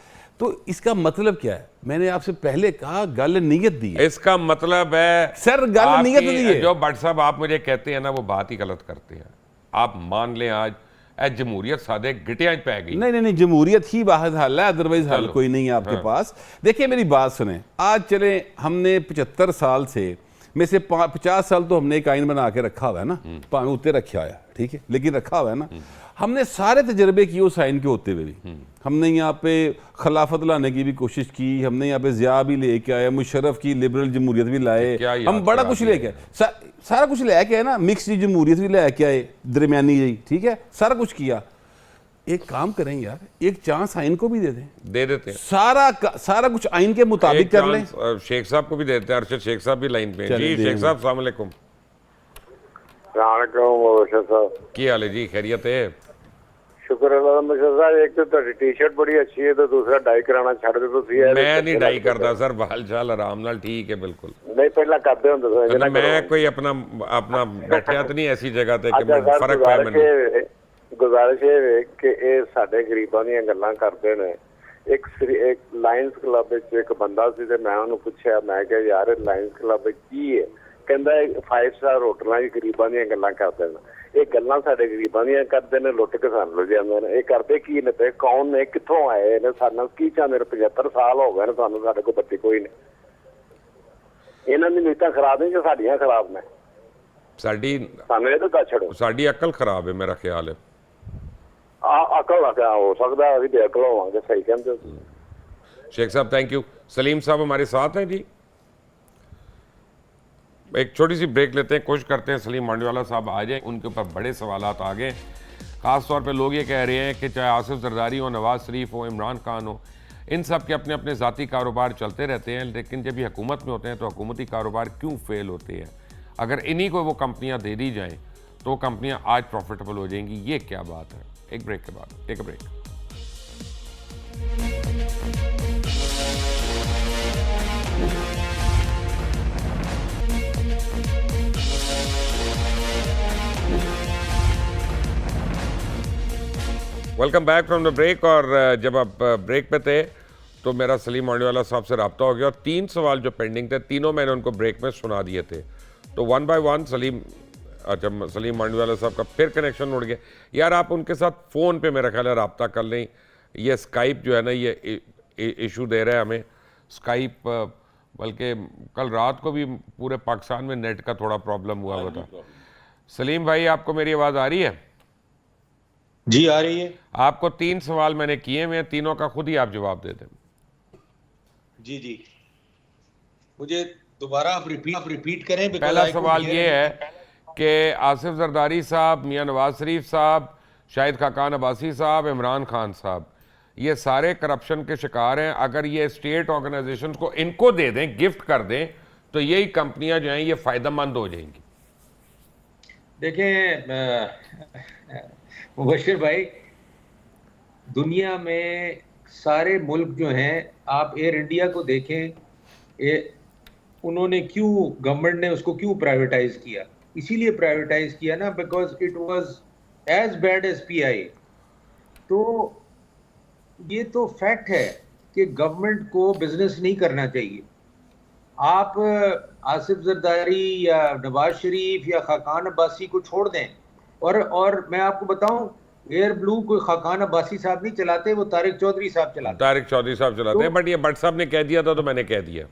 तो इसका मतलब क्या है? मैंने आपसे पहले कहा गल नीयत दी है। इसका मतलब है सर गल नीयत दी है। जो भट्ट साहब आप मुझे कहते हैं ना, वो बात ही गलत करते हैं। आप मान लें आज जमहूरियत सादे गिटियां पै गई। नहीं, जमहूरियत ही वाहिद हल है, अदरवाइज हल कोई नहीं है आपके पास। देखिए मेरी बात सुने, आज चले हमने 75 साल से में से 50 साल तो हमने एक आइन बना के रखा हुआ है ना, भावें उत्ते रखा हुआ है, ठीक है, लेकिन रखा हुआ है ना। हमने सारे तजर्बे किए उस आइन के होते हुए भी। हमने यहाँ पे खिलाफत लाने की भी कोशिश की, हमने यहाँ पे ज़िया भी लेके आए, मुशर्रफ की लिबरल जमहूरियत भी लाए, हम बड़ा कुछ लेके आए, सारा कुछ लेके आए ना, मिक्स जमहूरियत भी लेके आए, दरमियानी जी, ठीक है, सारा कुछ किया। एक काम करें यार, एक चांस आइन को भी दे देते हैं, सारा कुछ आइन के मुताबिक कर लें। शेख साहब को भी देते हैं, अरशद शेख साहब भी लाइन पे। जी शेख साहब, अस्सलाम वालेकुम। की हाल है जी? खैरियत है? शुक्र अल्लाह मुशर्रफ साहब, एक तो ਤੁਹਾਡੀ टी-शर्ट बड़ी अच्छी है, तो दूसरा डाई कराना छड़ दे ਤੁਸੀਂ। मैं नहीं डाई करता सर, बाल चाल आराम नाल ठीक है बिल्कुल। नहीं पहला करते ਹੁੰਦੇ ਸੀ। मैं कोई अपना बैठिया तो नहीं ऐसी जगह ते कि मैं फर्क पाया मैंने। गुजारिश है कि ਇਹ ਸਾਡੇ ਗਰੀਬਾਂ ਦੀਆਂ ਗੱਲਾਂ ਕਰਦੇ ਨੇ। ਇੱਕ ਲਾਇਨਸ ਕਲੱਬ ਵਿੱਚ ਇੱਕ ਬੰਦਾ ਸੀ ਤੇ ਮੈਂ ਉਹਨੂੰ ਪੁੱਛਿਆ, ਮੈਂ ਕਿਹਾ ਯਾਰ ਲਾਇਨਸ ਕਲੱਬ ਵਿੱਚ ਕੀ ਹੈ? ਕਹਿੰਦਾ 5 ਸਟਾਰ ਹੋਟਲਾਂ 'ਚ ਗਰੀਬਾਂ ਦੀਆਂ ਗੱਲਾਂ ਕਰਦੇ ਨੇ। ਇਹ ਗੱਲਾਂ ਸਾਡੇ ਗਰੀਬਾਂ ਦੀਆਂ ਕਰਦੇ ਨੇ, ਲੁੱਟ ਕੇ ਸਾਨੂੰ ਲਿਜਾਂਦੇ ਨੇ। ਇਹ ਕਰਦੇ ਕੀ ਨੇ ਤੇ ਕੌਣ ਨੇ, ਕਿੱਥੋਂ ਆਏ ਨੇ, ਸਾਨੂੰ ਕੀ ਚਾਹੁੰਦੇ ਨੇ? 75 ਸਾਲ ਹੋ ਗਏ ਨੇ ਸਾਨੂੰ, ਸਾਡੇ ਕੋਲ ਬੱਚੇ ਕੋਈ ਨਹੀਂ। ਇਹਨਾਂ ਦੀ ਨੀਤਾਂ ਖਰਾਬ ਨੇ ਜਾਂ ਸਾਡੀਆਂ ਖਰਾਬ ਨੇ? ਸਾਡੀ ਸਾਨੂੰ ਇਹ ਤਾਂ ਛੱਡੋ। ਸਾਡੀ ਅਕਲ ਖਰਾਬ ਹੈ, ਮੇਰਾ ਖਿਆਲ ਹੈ। ਅਕਲ ਆ ਹੋ ਸਕਦਾ ਅਸੀਂ ਬੇਅਕਲ ਹੋਵਾਂਗੇ। ਸਹੀ ਕਹਿੰਦੇ ਹੋ। शेख साहब थैंक यू। सलीम साहब हमारे साथ हैं जी। एक छोटी सी ब्रेक लेते हैं, कोशिश करते हैं सलीम मांडीवाला साहब आ जाएं, उनके ऊपर बड़े सवालात आ गए। ख़ास तौर पे लोग ये कह रहे हैं कि चाहे आसिफ जरदारी हो, नवाज़ शरीफ हो, इमरान खान हो, इन सब के अपने अपने ज़ाती कारोबार चलते रहते हैं, लेकिन जब ये हुकूमत में होते हैं तो हुकूमती कारोबार क्यों फेल होते हैं? अगर इन्हीं को वो कंपनियाँ दे दी जाएँ तो कंपनियाँ आज प्रॉफिटेबल हो जाएंगी। ये क्या बात है? एक ब्रेक के बाद, take a break. Welcome back from the break. और जब आप ब्रेक पे थे तो मेरा सलीम मांडीवाला साहब से रब्ता हो गया और 3 सवाल जो पेंडिंग थे तीनों मैंने उनको ब्रेक में सुना दिए थे। तो 1 बाय 1 सलीम मांडीवाला साहब का फिर कनेक्शन उड़ गया। यार आप उनके साथ फ़ोन पे मेरा ख्याल है रब्ता कर लें। ये स्काइप जो है ना ये इशू दे रहा है हमें स्काइप, बल्कि कल रात को भी पूरे पाकिस्तान में नेट का थोड़ा प्रॉब्लम हुआ था। सलीम भाई आपको मेरी आवाज़ आ रही है? जी आ रही है। आपको 3 सवाल मैंने किए हुए हैं, तीनों का खुद ही आप जवाब दे दें। जी जी, मुझे दोबारा आप रिपीट करें। पहला सवाल ये है कि आसिफ जरदारी साहब, मियां नवाज शरीफ साहब, शाहिद खाकान अब्बासी साहब, इमरान खान साहब, ये सारे करप्शन के शिकार हैं। अगर ये स्टेट ऑर्गेनाइजेशंस को इनको दे दें, गिफ्ट कर दें, तो यही कंपनियां जो हैं ये फ़ायदेमंद हो जाएंगी। देखें मुबशिर भाई, दुनिया में सारे मुल्क जो हैं, आप एयर इंडिया को देखें, उन्होंने क्यों, गवर्नमेंट ने उसको क्यों प्राइवेटाइज किया? इसीलिए प्राइवेटाइज किया ना, because it was as bad as PI. तो ये तो फैक्ट है कि गवर्नमेंट को बिजनेस नहीं करना चाहिए। आप आसिफ जरदारी या नवाज शरीफ या खाकान अब्बासी को छोड़ दें, और मैं आपको बताऊं, एयर ब्लू कोई खाकान अब्बासी साहब नहीं चलाते, वो तारिक चौधरी साहब चलाते। तारिक चौधरी साहब चलाते हैं, बट ये भट्ट साहब ने कह दिया था तो मैंने कह दिया।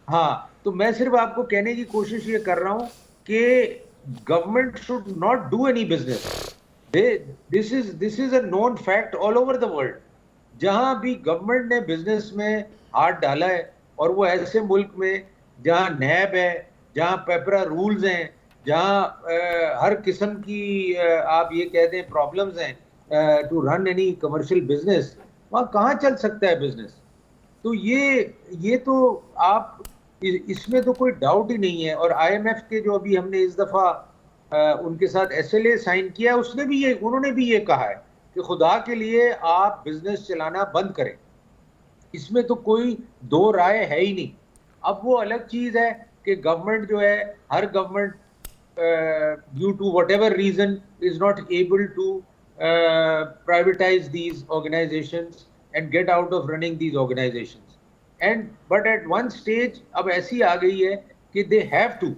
हाँ, तो मैं सिर्फ आपको कहने की कोशिश ये कर रहा हूं कि government should not do any business. This is a known fact all over the world. जहां भी गवर्नमेंट ने बिजनेस में हाथ डाला है, और वो ऐसे मुल्क में जहां नैब है, जहां पेपरा रूल्स हैं, जहां हर किस्म की आप ये कह दें प्रॉब्लम्स हैं to run any commercial business, वहाँ कहाँ चल सकता है बिजनेस? तो ये तो आप, इसमें तो कोई डाउट ही नहीं है। और IMF के जो अभी हमने इस दफ़ा उनके साथ SLA साइन किया, उन्होंने भी ये कहा है कि खुदा के लिए आप बिजनेस चलाना बंद करें। इसमें तो कोई दो राय है ही नहीं। अब वो अलग चीज़ है कि गवर्नमेंट जो है, हर government due to whatever reason is not able to privatize these organizations and get out of running these organizations, but at one stage अब ऐसी आ गई है कि they have to,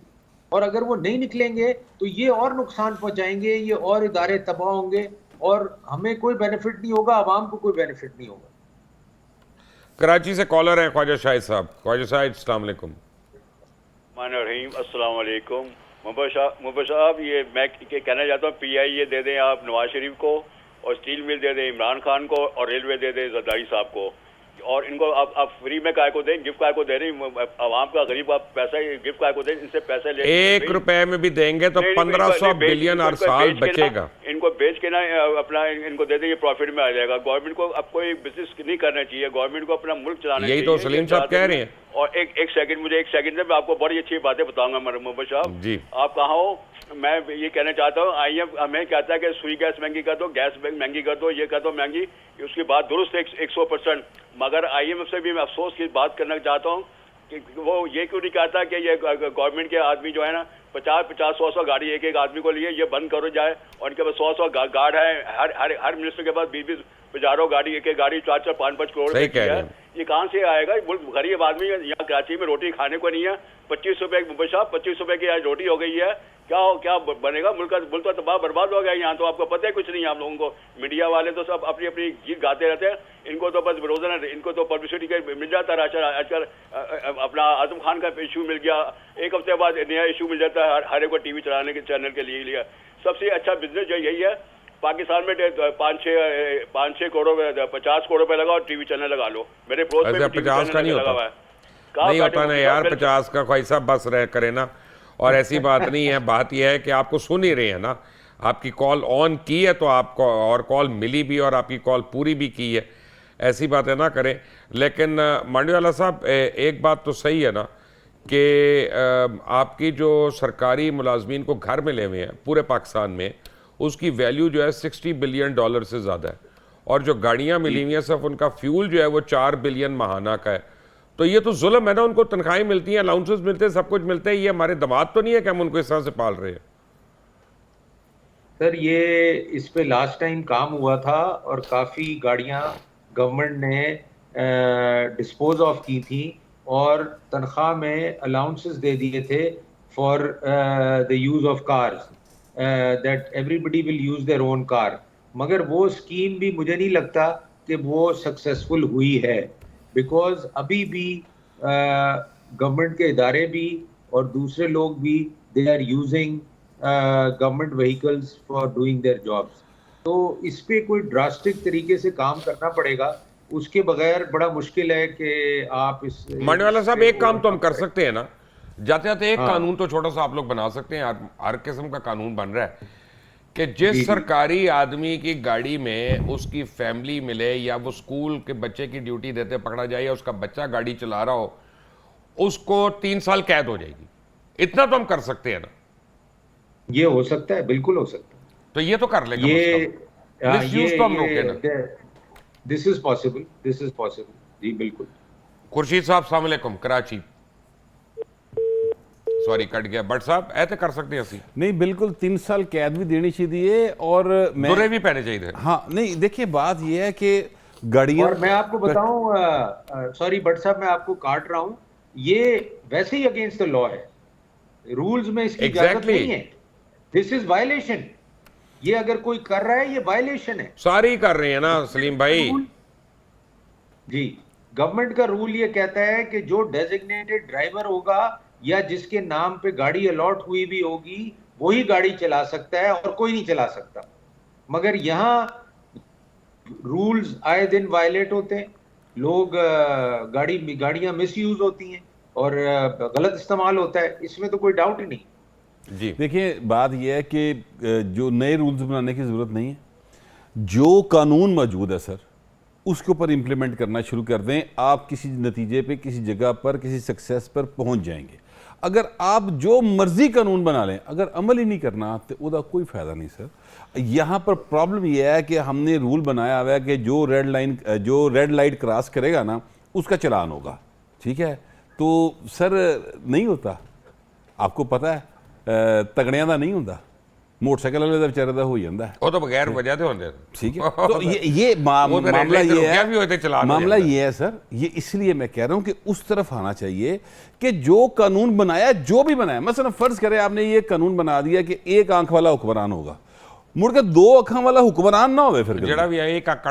और अगर वो नहीं निकलेंगे तो ये और नुकसान पहुंचाएंगे, ये और इदारे तबाह होंगे, और हमें कोई बेनिफिट नहीं होगा, आवाम को कोई बेनिफिट नहीं होगा। कराची से कॉलर हैं ख्वाजा शाहिद साहब। ख्वाजा शाहिद, अस्सलाम वालेकुम। रहीम, अस्सलाम वालेकुम। मुबशर साहब, ये मैं कहना चाहता हूँ, PI ये दे दें आप नवाज शरीफ को, और स्टील मिल दे दें इमरान खान को, और रेलवे दे दें जरदारी साहब को, और इनको आप फ्री में काय को दें, गिफ्ट काय को दे रही, आवाम का गरीब आप पैसा गिफ्ट काय को दें, इनसे पैसे ले 1 रुपए में भी देंगे तो 1500 बिलियन हर साल बचेगा। इनको बेच के ना अपना इनको दे दें, ये प्रॉफिट में आ जाएगा। गवर्नमेंट को अब कोई बिजनेस नहीं करना चाहिए, गवर्नमेंट को अपना मुल्क चलाना चाहिए। यही तो सलीम साहब कह रहे हैं। और एक सेकंड में आपको बड़ी अच्छी बातें बताऊंगा मुबशर साहब जी। आप कहाँ हो? मैं ये कहना चाहता हूँ, IMF हमें कहता है कि सुई गैस महंगी कर दो, गैस महंगी कर दो, ये कर दो महंगी, उसकी बात दुरुस्त है 100%। मगर IMF से भी मैं अफसोस की बात करना चाहता हूँ कि वो ये क्यों नहीं कहता कि ये गवर्नमेंट के आदमी जो है ना 50-100 गाड़ी एक आदमी को लिए, ये बंद करो जाए, और इनके पास 100 गार्ड है, हर मिनिस्टर के पास 20 हजारों गाड़ी, एक गाड़ी 4-4, 5-5 करोड़ रुपए की है। ये कहाँ से आएगा? गरीब आदमी यहाँ कराची में रोटी खाने को नहीं है। 25 रुपए मुबशर, 25 रुपए की रोटी हो गई है। क्या बनेगा? मुल्क तो तबाह बर्बाद हो गया। यहाँ तो आपको पता है कुछ नहीं। आप लोगों को मीडिया वाले तो सब अपनी अपनी गीत गाते रहते हैं। इनको तो बस रोजाना इनको तो पब्लिसिटी के मिल जाता है। आजकल अपना आजम खान का इशू मिल गया, एक हफ्ते बाद नया इशू मिल जाता है हर एक को टीवी चलाने के चैनल के लिए लिया। सबसे अच्छा बिजनेस जो यही है पाकिस्तान में 5-6 करोड़ 50 करोड़ रुपए लगाओ, टीवी चैनल लगा लो। मेरे पड़ोस में 50 का नहीं लगा हुआ होता, है। नहीं होता ना यार 50 का, भाई साहब बस रह करे ना। और ऐसी बात नहीं है, बात यह है कि आपको सुन ही रहे हैं ना, आपकी कॉल ऑन की है तो आपको और कॉल मिली भी और आपकी कॉल पूरी भी की है, ऐसी बातें ना करें। लेकिन मांडीवाला साहब एक बात तो सही है ना कि आपकी जो सरकारी मुलाजमीन को घर मिले हुए हैं पूरे पाकिस्तान में, उसकी वैल्यू जो है $60 बिलियन से ज़्यादा है, और जो गाड़ियाँ मिली हुई हैं सिर्फ उनका फ्यूल जो है वो $4 बिलियन महाना का है। तो ये तो जुल्म है ना, उनको तनख्वाहें मिलती हैं, अलाउंसेस मिलते हैं, सब कुछ मिलते हैं, ये हमारे दमाद तो नहीं है कि हम उनको इस तरह से पाल रहे हैं। सर ये इस पे लास्ट टाइम काम हुआ था और काफ़ी गाड़ियां गवर्नमेंट ने डिस्पोज ऑफ की थी और तनख्वाह में अलाउंसेस दे दिए थे for the use of cars, that everybody will use their own car. मगर वो स्कीम भी मुझे नहीं लगता कि वो सक्सेसफुल हुई है, बिकॉज अभी भी गवर्नमेंट के इदारे भी और दूसरे लोग भी they are using government vehicles for doing their jobs. तो इस पे कोई ड्रास्टिक तरीके से काम करना पड़ेगा, उसके बगैर बड़ा मुश्किल है कि आप इस मांडीवाला साहब एक काम तो हम कर सकते हैं ना, जाते जाते एक हाँ। कानून तो छोटा सा आप लोग बना सकते हैं, हर किस्म का कानून बन रहा है कि जिस सरकारी आदमी की गाड़ी में उसकी फैमिली मिले या वो स्कूल के बच्चे की ड्यूटी देते पकड़ा जाए या उसका बच्चा गाड़ी चला रहा हो, उसको 3 साल कैद हो जाएगी। इतना तो हम कर सकते हैं ना, ये हो सकता है, बिल्कुल हो सकता है। तो ये तो कर लेंगे, ये तो हम रोके ना। दिस इज पॉसिबल जी बिल्कुल। खुर्शीद साहब अस्सलाम वालेकुम, कराची, सॉरी कट गया, बट साहब ऐसे कर सकते हैं ਅਸੀਂ नहीं बिल्कुल 3 साल कैद भी देनी चाहिए और मैं दुरे भी पहने चाहिए। हाँ नहीं देखिए बात यह है कि गाड़ियाँ, और मैं आपको बताऊं, सॉरी बट साहब मैं आपको काट रहा हूं, ये वैसे ही अगेंस्ट द लॉ है, रूल्स में इसकी इजाजत नहीं है, दिस इज वायलेशन। ये अगर कोई कर रहा है ये वायलेशन है। सारे ही कर रहे हैं ना सलीम भाई जी, गवर्नमेंट का रूल ये कहता है कि जो डेजिग्नेटेड ड्राइवर होगा या जिसके नाम पे गाड़ी अलॉट हुई भी होगी वही गाड़ी चला सकता है और कोई नहीं चला सकता। मगर यहाँ रूल्स आए दिन वायलेट होते हैं, लोग गाड़ियां मिसयूज होती हैं और गलत इस्तेमाल होता है, इसमें तो कोई डाउट ही नहीं। जी देखिए बात यह है कि जो नए रूल्स बनाने की ज़रूरत नहीं है, जो कानून मौजूद है सर उसके ऊपर इम्प्लीमेंट करना शुरू कर दें, आप किसी नतीजे पे, किसी जगह पर, किसी सक्सेस पर पहुंच जाएंगे। अगर आप जो मर्जी कानून बना लें, अगर अमल ही नहीं करना तो उसका कोई फ़ायदा नहीं सर। यहाँ पर प्रॉब्लम यह है कि हमने रूल बनाया हुआ है कि जो रेड लाइट क्रॉस करेगा ना उसका चलान होगा, ठीक है। तो सर नहीं होता, आपको पता है तगड़ियां का नहीं होता, मोटरसाइकिल वाले का बेचारे का हो जाता है, वो तो बगैर वजह तो होंगे, ठीक है। तो ये मामला ये है सर, ये इसलिए मैं कह रहा हूं कि उस तरफ आना चाहिए कि जो कानून बनाया, जो भी बनाया, मसलन फर्ज करें आपने ये कानून बना दिया कि एक आंख वाला हुक्मरान होगा, मुड़ के 2 अखां वाला हुक्मरान ना हो, फिर जड़ा भी एक आंख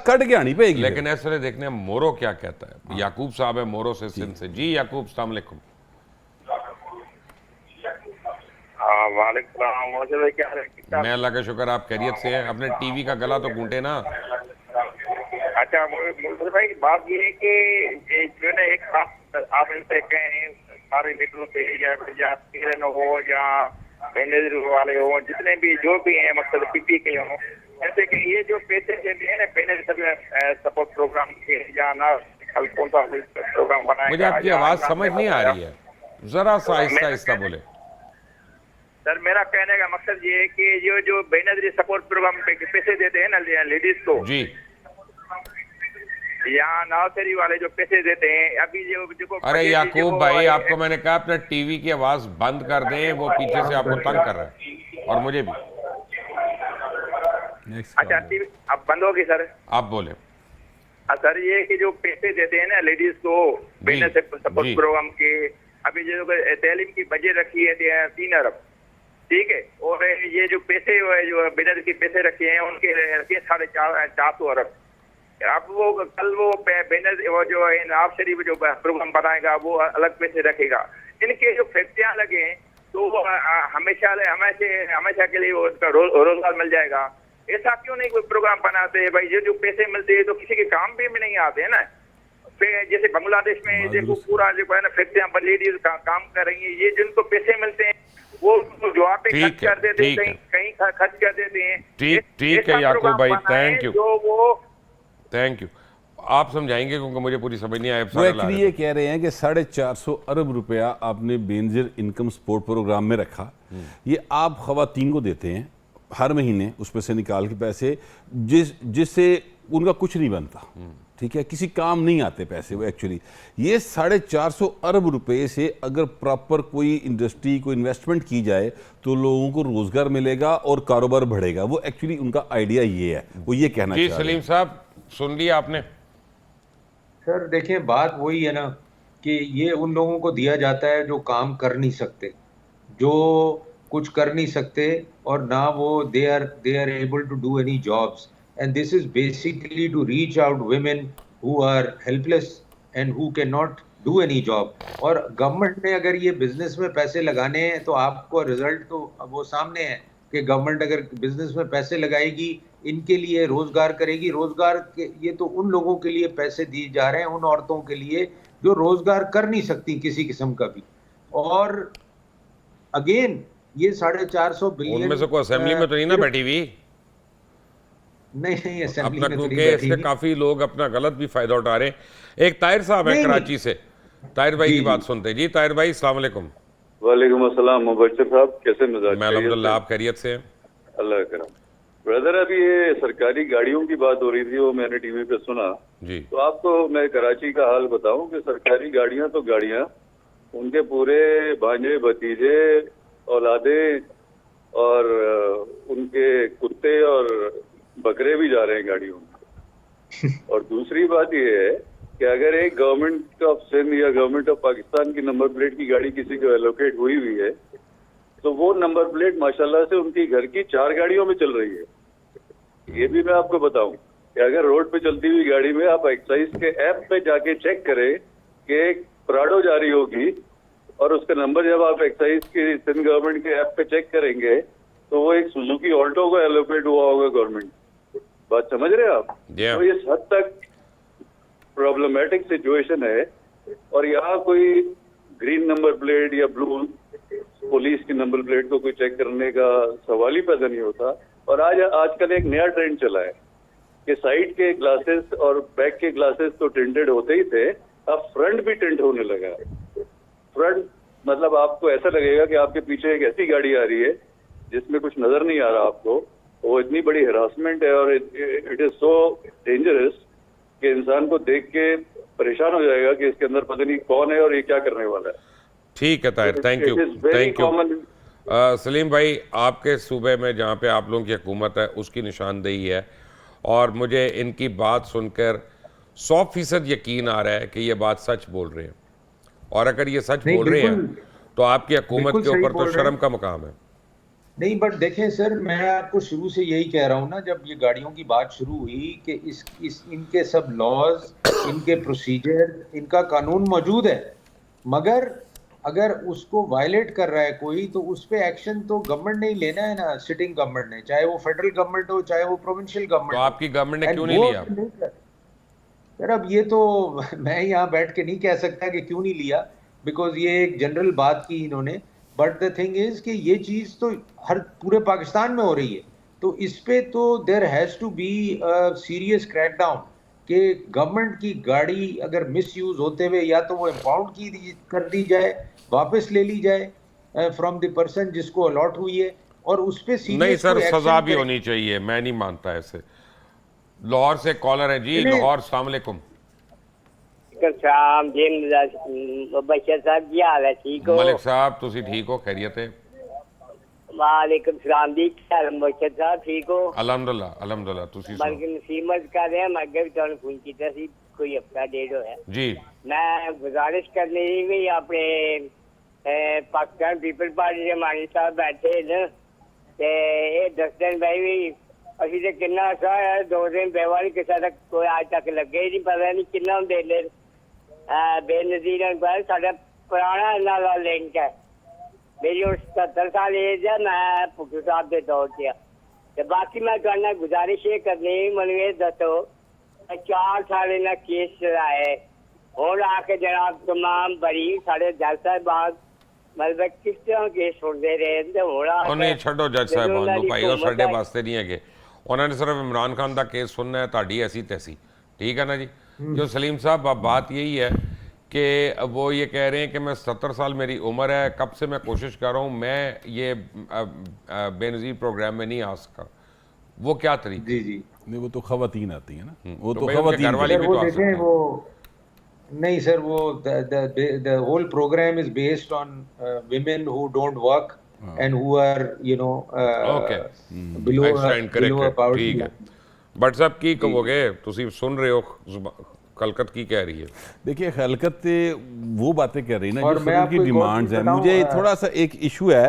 कट के आनी पेगी। लेकिन इस तरह देखने मोरो क्या कहता है। याकूब साहब है मोरो से, सिंध से। जी याकूब अस्सलाम वालेकुम। मैं अल्लाह का शुक्र, आप खैरियत से हैं? अपने टीवी का गला तो घूंटे ना। अच्छा भाई, बात ये है कि जो है एक आप इनसे कहें सारे लीडरों से या किरण हो या मैनेजर वाले हो, जितने भी जो भी हैं, मतलब पीपी के हो, जैसे कि ये जो पैसे देते हैं ना मैनेजर सपोर्ट प्रोग्राम के या ना कौन सा प्रोग्राम बनाया, मुझे आपकी आवाज समझ नहीं आ रही है, जरा सा आहिस्ता आहिस्ता बोले। सर मेरा कहने का मकसद ये है कि जो बेनजरी सपोर्ट प्रोग्राम पे पैसे देते हैं ना लेडीज को जी, यहाँ नौकरी वाले जो पैसे देते हैं, अभी जो अरे याकूब भाई आपको मैंने कहा अपना टीवी की आवाज बंद कर दें, वो पीछे से आपको तंग कर रहा है और मुझे भी। अच्छा टीवी अब बंद होगी सर, आप बोले। सर ये कि जो पैसे देते हैं ना लेडीज को बेनजरी सपोर्ट प्रोग्राम के, अभी जो तालीम की बजट रखी है 3 अरब, ठीक है, और ये जो पैसे जो बेनजर के पैसे रखे हैं उनके रखे 450 अरब। अब वो कल वो बेनजर वो जो नवाज शरीफ जो प्रोग्राम बनाएगा वो अलग पैसे रखेगा। इनके जो फैक्ट्रियां लगे तो वो हमेशा के लिए वो उनका रोजगार मिल जाएगा। ऐसा क्यों नहीं कोई प्रोग्राम बनाते हैं भाई? जो पैसे मिलते हैं तो किसी के काम भी नहीं आते हैं ना। फिर जैसे बांग्लादेश में देखो पूरा जो है ना फैक्ट्रियां पर लेडीज काम कर रही है, ये जिनको पैसे मिलते हैं वो जॉब पे खर्च कर देते हैं, कहीं खर्च कर देते हैं। ठीक है याकूब भाई, थैंक यू, जो वो थैंक यू। आप समझाएंगे क्योंकि मुझे पूरी समझ नहीं आया। वो एक्चुअली ये कह रहे हैं कि 450 अरब रुपया आपने बेनजीर इनकम सपोर्ट प्रोग्राम में रखा, ये आप खवातीन को देते हैं हर महीने, उसमें से निकाल के पैसे, जिससे उनका कुछ नहीं बनता, ठीक है, किसी काम नहीं आते पैसे वो एक्चुअली। ये 450 अरब रुपए से अगर प्रॉपर कोई इंडस्ट्री को इन्वेस्टमेंट की जाए तो लोगों को रोजगार मिलेगा और कारोबार बढ़ेगा। वो एक्चुअली उनका आइडिया ये है, वो ये कहना जी। चाह रहे हैं। सलीम साहब सुन लिया आपने? सर देखिए बात वही है ना कि ये उन लोगों को दिया जाता है जो काम कर नहीं सकते, जो कुछ कर नहीं सकते, और ना वो they are able to do any jobs, and this is basically to reach out women who are helpless and who can not do any job. और गवर्नमेंट ने अगर ये बिजनेस में पैसे लगाने हैं तो आपको रिजल्ट तो वो सामने है कि गवर्नमेंट अगर बिजनेस में पैसे लगाएगी, इनके लिए रोजगार करेगी, रोजगार के ये तो उन लोगोों के लिए पैसे दिए जा रहे हैं, उन औरतों के लिए जो रोजगार कर नहीं सकती किसी किस्म का भी। और अगेन ये 450 बिलियन उनमें से कोई असेंबली में तो नहीं ना बैठी हुई? नहीं असेंबली अपना में तो नहीं क्योंकि बैठी इसके हुई। काफी लोग अपना गलत भी फायदा उठा रहे हैं। एक ताहिर साहब है नहीं, कराची से, ताहिर भाई जी, की जी। बात सुनते हैं। जी ताहिर भाई, अस्सलाम वालेकुम। वालेकुम अस्सलाम मुबश्शिर साहब, कैसे मिजाज? मैं अल्हम्दुलिल्लाह, आप खैरियत से हैं? अल्लाह करम। ब्रदर अभी ये सरकारी गाड़ियों की बात हो रही थी, वो मैंने टीवी पे सुना। जी तो आपको मैं कराची का हाल बताऊं कि सरकारी गाड़ियां तो गाड़ियां, उनके पूरे भांजे भतीजे औलादे और उनके कुत्ते और बकरे भी जा रहे हैं गाड़ियों में। और दूसरी बात ये है कि अगर एक गवर्नमेंट ऑफ सिंध या गवर्नमेंट ऑफ पाकिस्तान की नंबर प्लेट की गाड़ी किसी को एलोकेट हुई हुई है तो वो नंबर प्लेट माशाल्लाह से उनकी घर की 4 गाड़ियों में चल रही है। ये भी मैं आपको बताऊं कि अगर रोड पे चलती हुई गाड़ी में आप एक्साइज के ऐप पे जाके चेक करें कि एक प्राडो जा रही होगी और उसका नंबर जब आप एक्साइज की सिंध गवर्नमेंट के ऐप पे चेक करेंगे तो वो एक सुजुकी ऑल्टो को एलोकेट हुआ होगा गवर्नमेंट। बात समझ रहे हैं आप? तो इस हद तक प्रॉब्लमेटिक सिचुएशन है। और यहाँ कोई ग्रीन नंबर प्लेट या ब्लू पुलिस की नंबर प्लेट को कोई चेक करने का सवाल ही पैदा नहीं होता। और आजकल एक नया ट्रेंड चला है कि साइड के ग्लासेस और बैक के ग्लासेस तो टिंटेड होते ही थे, अब फ्रंट भी टिंट होने लगा है। फ्रंट मतलब आपको ऐसा लगेगा कि आपके पीछे एक ऐसी गाड़ी आ रही है जिसमें कुछ नजर नहीं आ रहा आपको। वो इतनी बड़ी हरासमेंट है और इट इज सो डेंजरस कि इंसान को देख के परेशान हो जाएगा कि इसके अंदर पता नहीं कौन है और ये क्या करने वाला है। ठीक है Tahir, thank you, thank you. Salim भाई, आपके सूबे में जहाँ पे आप लोगों की हुकूमत है उसकी निशानदेही है, और मुझे इनकी बात सुनकर 100% यकीन आ रहा है कि ये बात सच बोल रहे हैं। और अगर ये सच बोल रहे हैं तो आपकी हुकूमत के ऊपर तो शर्म का मकाम है। नहीं बट देखें सर, मैं आपको शुरू से यही कह रहा हूँ ना, जब ये गाड़ियों की बात शुरू हुई कि इनके सब लॉज, इनके प्रोसीजर, इनका कानून मौजूद है, मगर अगर उसको वायलेट कर रहा है कोई तो उस पे एक्शन तो गवर्नमेंट ने ही लेना है ना, सिटिंग गवर्नमेंट ने, चाहे वो फेडरल गवर्नमेंट हो चाहे वो प्रोविंशियल गवर्नमेंट। तो आपकी गवर्नमेंट ने क्यों नहीं लिया? सर अब ये तो मैं यहाँ बैठ के नहीं कह सकता कि क्यों नहीं लिया, बिकॉज ये एक जनरल बात की इन्होंने। बट द थिंग इज कि ये चीज तो हर पूरे पाकिस्तान में हो रही है, तो इस पे तो there has to be serious crackdown कि गवर्नमेंट की गाड़ी अगर मिसयूज होते हुए या तो वो इम्पाउंड कर दी जाए, वापस ले ली जाए फ्रॉम द पर्सन जिसको अलॉट हुई है, और उस पे नहीं सर, सजा भी होनी चाहिए। मैं नहीं मानता ऐसे। लाहौर से कॉलर है जी। लाहौर, अस्सलाम वालेकुम। बशर साहब की हाल है? ठीक हो? मलिक साहब तुसी ठीक हो? खैरियत है? वालेकुम सलाम जी, बशर साहब ठीक हो? अल्हम्दुलिल्लाह, अल्हम्दुलिल्लाह। तुसी बल्कि नसीमत कर रहे हैं, मैं अगे भी तुहानू फोन किया सी, कोई हफ्ता डेढ़ होया जी। मैं गुजारिश करनी थी भी अपने पाकिस्तान पीपल पार्टी के मानी साहब बैठे न ते ये दसदन भाई भी अभी तो कितना अर्सा है, 2 दिन बेवारी किसी तक कोई आज तक लगे ही नहीं, पता नहीं कितना दे ले बेनजीर साढ़ा पुराना इन्ना लिंक है। मेरी 77 साल एज है, मैं भुट्टो साहब के दौर से ਤੇ ਬਾਕੀ ਮੈਂ ਤੁਹਾਡਾ ਗੁਜ਼ਾਰਿਸ਼ ਇਹ ਕਰਨੀ ਮੈਨੂੰ ਇਹ ਦੱਸੋ 4 ਸਾਲ ਇਹਨਾਂ ਕੇਸ ਚਲਾਏ ਹੁਣ ਆ ਕੇ ਜਨਾਬ तमाम बरी साढ़े जज साहब मतलब किस तरह केस सुनते रहे ਤੇ ਹੁਣ ਆ ਉਹ ਨਹੀਂ ਛੱਡੋ ਜੱਜ ਸਾਹਿਬਾਨ ਨੂੰ ਭਾਈ, ਉਹ ਸਾਡੇ ਵਾਸਤੇ ਨਹੀਂ ਹੈਗੇ। ਉਹਨਾਂ ने सिर्फ इमरान खान का केस सुनना है, ताड़ी ऐसी तैसी, ठीक है ना जी। जो सलीम साहब अब बात यही है कि वो ये कह रहे हैं कि मैं 70 साल मेरी उम्र है, कब से मैं कोशिश कर रहा हूँ, मैं ये बेनज़ीर प्रोग्राम में नहीं आ सका। वो क्या तरीका? जी जी नहीं, वो तो खवातीन आती है ना, वो तो तो भाई उनके खवातीन घरवाली भी तो आ सकते हैं। वो नहीं सर, वो the whole program is based on women who don't work and who are Okay. below Extra below a incorrect, poverty ठीक है। line। बट साहब की कहोगे, तुसी सुन रहे हो कलकत की कह रही है। देखिए खलकत वो बातें कर रही ना और जो मैं उनकी आपको एक और डिमांड्स चीज़ हैं। बताऊं, मुझे थोड़ा सा एक इशू है,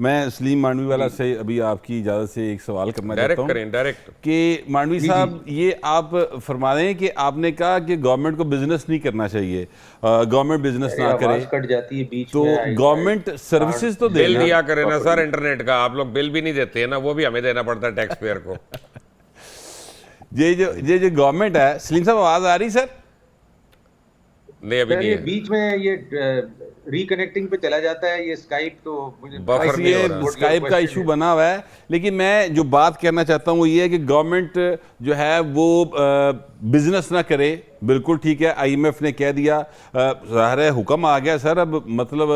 मैं सलीम मांडवी वाला से अभी आपकी इजाज़त से एक सवाल करना चाहता डायरेक्ट हूँ करें, डायरेक्ट। कि मांडवी साहब ये आप फरमा रहे हैं कि आपने कहा कि गवर्नमेंट को बिजनेस नहीं करना चाहिए, गवर्नमेंट बिजनेस ना करे, आवाज कट जाती है बीच तो में। गवर्नमेंट सर्विसेज तो बिल देना। दिया करें ना सर इंटरनेट का, आप लोग बिल भी नहीं देते हैं ना, वो भी हमें देना पड़ता है टैक्स पेयर को। ये जो गवर्नमेंट है, सलीम साहब आवाज़ आ रही सर? नहीं अभी सर नहीं ये है। बीच में ये रिकनेक्टिंग पे चला जाता है ये स्काइप, तो मुझे Buffer नहीं हो ये रहा। स्काइप का इशू बना हुआ है। लेकिन मैं जो बात कहना चाहता हूँ वो ये है कि गवर्नमेंट जो है वो बिजनेस ना करे, बिल्कुल ठीक है, आईएमएफ ने कह दिया, ज़ाहिर है हुक्म आ गया सर, अब मतलब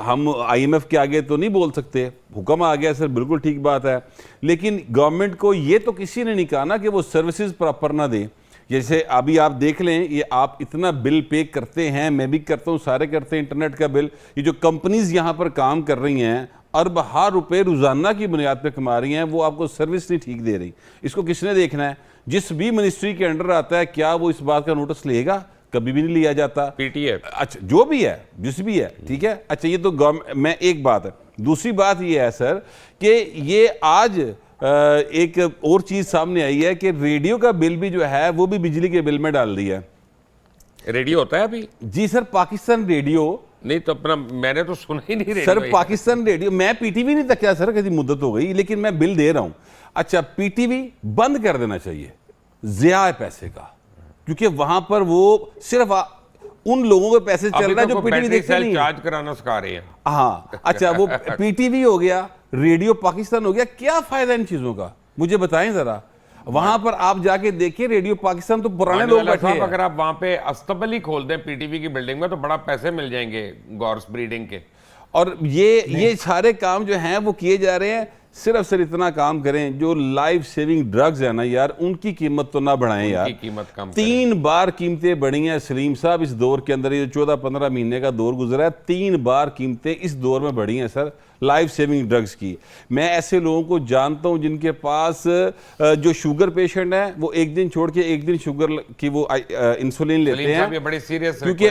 हम आईएमएफ के आगे तो नहीं बोल सकते, हुक्म आ गया सर, बिल्कुल ठीक बात है। लेकिन गवर्नमेंट को ये तो किसी ने नहीं कहा ना कि वो सर्विसेज प्रॉपर ना दें। जैसे अभी आप देख लें, ये आप इतना बिल पे करते हैं, मैं भी करता हूँ, सारे करते हैं इंटरनेट का बिल। ये जो कंपनीज यहाँ पर काम कर रही हैं अरब रुपए रोजाना की बुनियाद पे कमा रही हैं, वो आपको सर्विस नहीं ठीक दे रही। इसको किसने देखना है? जिस भी मिनिस्ट्री के अंडर आता है, क्या वो इस बात का नोटिस लेगा? कभी भी नहीं लिया जाता। पीटीए, अच्छा जो भी है, जिस भी है, ठीक है। अच्छा ये तो मैं एक बात है। दूसरी बात ये है सर कि ये आज एक और चीज सामने आई है कि रेडियो का बिल भी जो है वो भी बिजली के बिल में डाल दिया है। रेडियो होता है अभी? जी सर, पाकिस्तान रेडियो नहीं तो अपना मैंने तो सुना ही नहीं सर, रेडियो। पाकिस्तान रेडियो, मैं पीटीवी नहीं तकिया सर, कभी मुद्दत हो गई, लेकिन मैं बिल दे रहा हूं। अच्छा पीटीवी बंद कर देना चाहिए, ज़िया है पैसे का, क्योंकि वहां पर वो सिर्फ उन लोगों के पैसे चल रहा है जो पीटीवी देखते नहीं है। चार्ज कराना सिखा रहे हैं। हाँ अच्छा, वो पीटीवी हो गया, रेडियो पाकिस्तान हो गया, क्या फायदा इन चीजों का मुझे बताएं जरा। वहां पर आप जाके देखिए, रेडियो पाकिस्तान तो पुराने लोग बैठे हैं। अगर आप वहां पे अस्तबल ही खोल दें पीटीवी की बिल्डिंग में तो बड़ा पैसे मिल जाएंगे गॉर्स ब्रीडिंग के। और ये सारे काम जो हैं वो किए जा रहे हैं। सिर्फ सर इतना काम करें, जो लाइफ सेविंग ड्रग्स है ना यार, उनकी कीमत तो ना बढ़ाएं यार। कीमत कम 3 बार कीमतें बढ़ी हैं सलीम साहब इस दौर के अंदर। ये 14-15 महीने का दौर गुजरा है, 3 बार कीमतें इस दौर में बढ़ी हैं सर, लाइफ सेविंग ड्रग्स की। मैं ऐसे लोगों को जानता हूं जिनके पास जो शुगर पेशेंट है वो एक दिन छोड़ के एक दिन शुगर की वो इंसुलिन लेते हैं, ये बड़ी सीरियस क्योंकि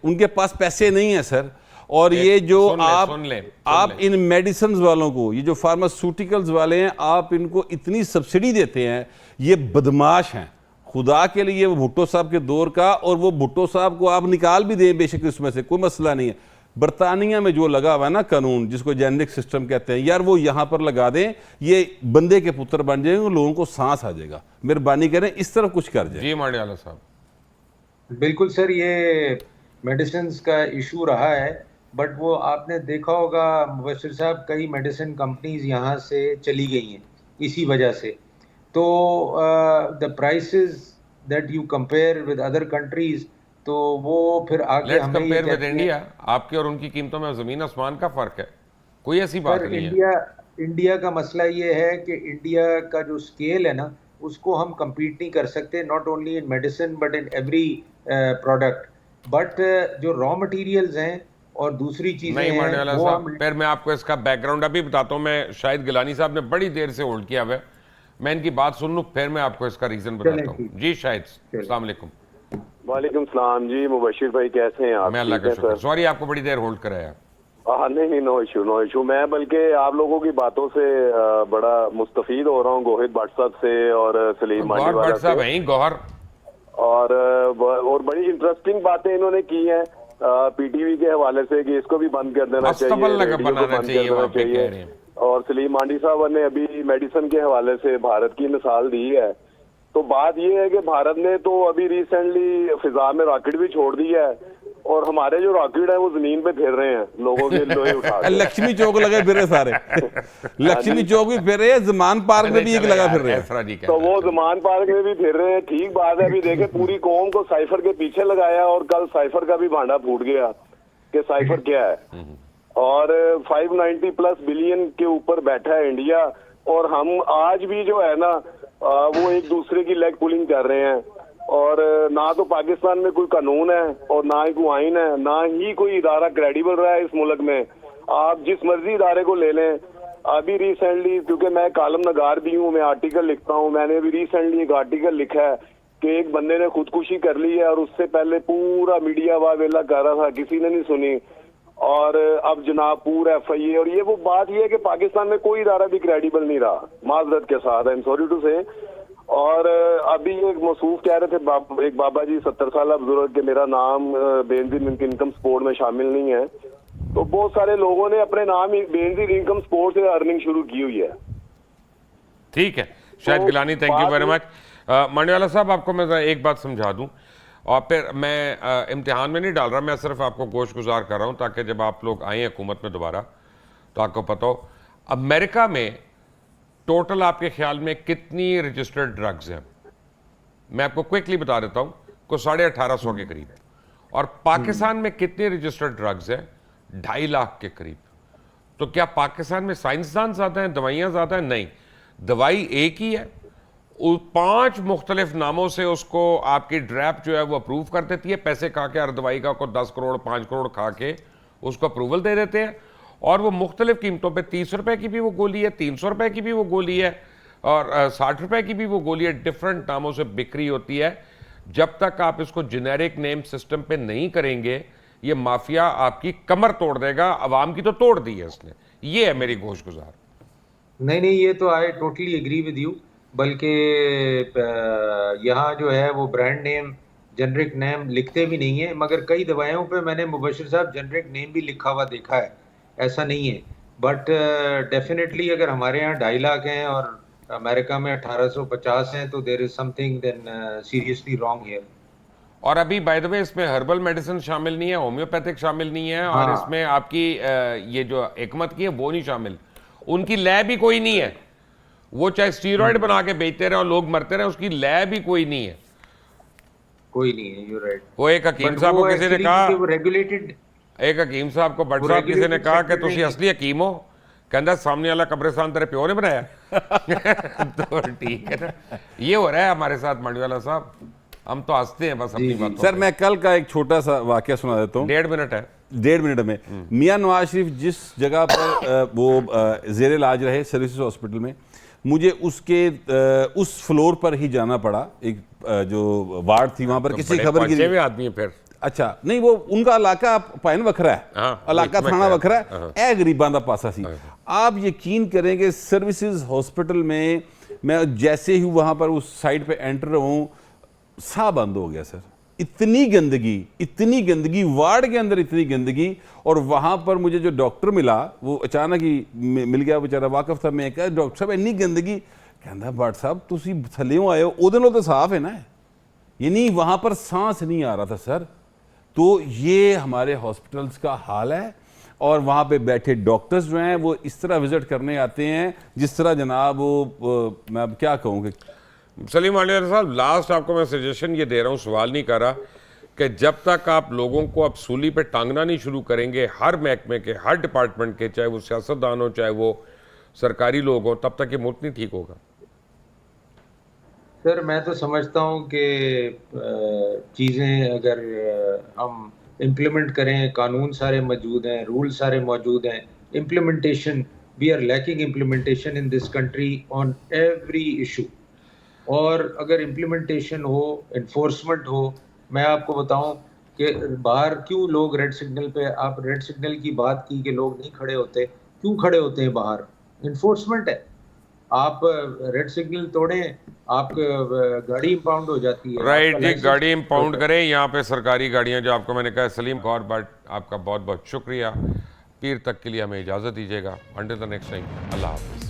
उनके पास पैसे नहीं है सर। और ये जो आप इन मेडिसिन वालों को, ये जो फार्मास्यूटिकल्स वाले हैं, आप इनको इतनी सब्सिडी देते हैं, ये बदमाश हैं खुदा के लिए। वो भुट्टो साहब के दौर का, और वो भुट्टो साहब को आप निकाल भी दें बेशक इसमें से, कोई मसला नहीं है। बरतानिया में जो लगा हुआ है ना कानून, जिसको जेनेरिक सिस्टम कहते हैं यार, वो यहाँ पर लगा दें, ये बंदे के पुत्र बन जाएंगे, लोगों को सांस आ जाएगा। मेहरबानी करें इस तरफ कुछ कर जाए। जी मांडियाला साहब। बिल्कुल सर, ये मेडिसिन का इशू रहा है, बट वो आपने देखा होगा मुबशिर साहब, कई मेडिसिन कंपनीज यहाँ से चली गई हैं इसी वजह से। तो the prices that you compare with other countries, तो वो फिर आगे हमें कंपेयर विद इंडिया, आपके और उनकी कीमतों में जमीन आसमान का फर्क है, कोई ऐसी बात नहीं है। इंडिया का मसला ये है कि इंडिया का जो स्केल है ना, उसको हम compete नहीं कर सकते, not only in medicine but in every product. But जो रॉ मटेरियल्स हैं और दूसरी चीजें हैं, वो हम फिर मैं आपको इसका बैकग्राउंड अभी बताता हूँ। मैं शायद गिलानी साहब ने बड़ी देर से होल्ड किया हुआ है, मैं इनकी बात सुन लूँ फिर मैं आपको इसका रीजन बताता हूँ। जी शाहिद, अस्सलाम वालेकुम। वालेकुम सलाम जी, मुबशिर भाई कैसे हैं आप? मैं अल्लाह का शुक्र। सॉरी आपको बड़ी देर होल्ड कराया। नहीं, नो इशू। मैं बल्कि आप लोगों की बातों से बड़ा मुस्तफीद हो रहा हूँ, गोहित भट्ट साहब से और सलीम मांडीवाला से। गौहर और बड़ी इंटरेस्टिंग बातें इन्होंने की हैं पीटीवी के हवाले से कि इसको भी बंद कर देना चाहिए, बनाना चाहिए। और सलीम मांडी साहब ने अभी मेडिसिन के हवाले से भारत की मिसाल दी है। तो बात ये है कि भारत ने तो अभी रिसेंटली फिजा में रॉकेट भी छोड़ दिया है और हमारे जो रॉकेट है वो जमीन पे फिर रहे हैं लोगों के लोहे उठा के। लक्ष्मी चौक लगे फिर रहे सारे लक्ष्मी चौक भी फिर रहे हैं, जमान पार्क में भी एक लगा फिर रहे हैं, तो वो जमान पार्क में भी फिर रहे हैं। ठीक बात है। अभी देखे पूरी कौम को साइफर के पीछे लगाया और कल साइफर का भी भांडा फूट गया कि साइफर क्या है। और 590+ बिलियन के ऊपर बैठा है इंडिया और हम आज भी जो है ना वो एक दूसरे की लेग पुलिंग कर रहे हैं। और ना तो पाकिस्तान में कोई कानून है और ना ही कोई आइन है, ना ही कोई इदारा क्रेडिबल रहा है इस मुल्क में। आप जिस मर्जी इदारे को ले लें। अभी रिसेंटली, क्योंकि मैं कॉलम नगार भी हूँ, मैं आर्टिकल लिखता हूँ, मैंने अभी रिसेंटली एक आर्टिकल लिखा है कि एक बंदे ने खुदकुशी कर ली है और उससे पहले पूरा मीडिया वावेला कर रहा था, किसी ने नहीं सुनी। और अब जनाब पूरा FIA। और ये वो बात ये है कि पाकिस्तान में कोई इदारा भी क्रेडिबल नहीं रहा, माजरत के साथ, आई एम सॉरी टू से। और अभी एक मसूफ कह रहे थे एक बाबा जी 70 साल बुजुर्ग के मेरा नाम बेनजीर इनकम सपोर्ट में शामिल नहीं है। तो बहुत सारे लोगों ने अपने नाम ही बेनजीर इनकम सपोर्ट से अर्निंग शुरू की हुई है। ठीक है Shahid Gilani, thank you very much. Mandviwalla साहब, आपको मैं एक बात समझा दूं और फिर मैं इम्तिहान में नहीं डाल रहा, मैं सिर्फ आपको गोश गुजार कर रहा हूं ताकि जब आप लोग आए हुकूमत में दोबारा तो आपको पता हो। अमेरिका में टोटल आपके ख्याल में कितनी रजिस्टर्ड ड्रग्स हैं? मैं आपको क्विकली बता देता हूं, कुछ 1850 के करीब। और पाकिस्तान में कितने रजिस्टर्ड ड्रग्स हैं? 2.5 लाख के करीब। तो क्या पाकिस्तान में साइंसदान ज़्यादा हैं, दवाइयाँ ज़्यादा हैं? नहीं, दवाई एक ही है, 5 मुख्तलिफ नामों से उसको आपकी ड्रैप जो है वो अप्रूव कर देती है। पैसे खा के हर दवाई का को 10 करोड़ 5 करोड़ खा के उसको अप्रूवल दे देते हैं और वो मुख्तलिफ कीमतों पे 30 रुपए की भी वो गोली है, 300 रुपए की भी वो गोली है और 60 रुपए की भी वो गोली है। डिफरेंट नामों से बिक्री होती है। जब तक आप इसको जेनेरिक नेम सिस्टम पे नहीं करेंगे ये माफिया आपकी कमर तोड़ देगा। अवाम की तो तोड़ दी है इसने। ये है मेरी गोश गुजार। नहीं, ये तो I totally agree with you. बल्कि यहाँ जो है वो ब्रांड नेम जेनरिक नेम लिखते भी नहीं है, मगर कई दवाइयों पे मैंने मुबशिर साहब जेनरिक नेम भी लिखा हुआ देखा है, ऐसा नहीं है। बट डेफिनेटली अगर हमारे यहाँ 2.5 लाख हैं और अमेरिका में 1850 हैं तो there is something then seriously wrong here. और अभी बाय द वे इसमें हर्बल मेडिसिन शामिल नहीं है, होम्योपैथिक शामिल नहीं है और इसमें आपकी ये जो हिकमत की है वो नहीं शामिल। उनकी लैब ही कोई नहीं है, वो चाहे स्टीरॉइड बना के बेचते रहे और लोग मरते रहे, उसकी लैब ही कोई नहीं है। कोई नहीं है, यू राइट। वो एक हकीम साहब को किसी ने कहा, रेगुलेटेड, एक हकीम साहब को भट्ट साहब किसी ने कहा कि तुसी असली हकीम हो, कहता सामने वाला कब्रिस्तान तेरे प्यो ने बनाया। तो ठीक है ना, ये हो रहा है हमारे साथ मांडीवाला साहब। हम तो हंसते हैं बस अपनी बातों। सर मैं कल का एक छोटा सा वाकया सुना देता हूँ। 1.5 मिनट है। 1.5 मिनट में मियां नवाज शरीफ जिस जगह पर वो जेर इलाज रहे सर्विसेज हॉस्पिटल में, मुझे उसके उस फ्लोर पर ही जाना पड़ा। एक जो वार्ड थी वहां पर किसी खबर की आदमी फिर अच्छा नहीं, वो उनका इलाका पैन वखरा है, इलाका थाना वखरा है, ए गरीबां दा पासा सी। आप यकीन करेंगे सर्विसेज हॉस्पिटल में मैं जैसे ही वहां पर उस साइड पे एंटर हूं, साह बंद हो गया सर। इतनी गंदगी वार्ड के अंदर, इतनी गंदगी। और वहां पर मुझे जो डॉक्टर मिला वो अचानक ही मिल गया, बेचारा वाकफ था। मैं कहा डॉक्टर साहब इन्नी गंदगी, कहता भट्ट साहब तुसी थल्लेओं आए हो, उहदे नाल तो साफ है ना। यानी वहां पर सांस नहीं आ रहा था सर। तो ये हमारे हॉस्पिटल्स का हाल है और वहाँ पे बैठे डॉक्टर्स जो हैं वो इस तरह विजिट करने आते हैं जिस तरह जनाब वो मैं अब क्या कहूँ कि सलीम मांडीवाला साहब, लास्ट आपको मैं सजेशन ये दे रहा हूँ, सवाल नहीं कर रहा, कि जब तक आप लोगों को अब सूली पे टांगना नहीं शुरू करेंगे, हर महकमे के, हर डिपार्टमेंट के, चाहे वो सियासतदान हो चाहे वो सरकारी लोग हो, तब तक ये मुल्क नहीं ठीक होगा। सर मैं तो समझता हूँ कि चीज़ें अगर हम इम्प्लीमेंट करें, कानून सारे मौजूद हैं, रूल सारे मौजूद हैं, implementation, we are lacking implementation in this country on every issue. और अगर इम्प्लीमेंटेशन हो, इन्फोर्समेंट हो, मैं आपको बताऊं कि बाहर क्यों लोग रेड सिग्नल पे, आप रेड सिग्नल की बात की कि लोग नहीं खड़े होते, क्यों खड़े होते हैं बाहर? इन्फोर्समेंट है। आप रेड सिग्नल तोड़ें, आप गाड़ी इंपाउंड हो जाती है। राइट जी, गाड़ी इंपाउंड करें। यहाँ पे सरकारी गाड़ियाँ जो आपको मैंने कहा, सलीम कौर भट्ट आपका बहुत बहुत शुक्रिया। पीर तक के लिए हमें इजाज़त दीजिएगा। अंटिल द नेक्स्ट टाइम, अल्लाह हाफ़िज़।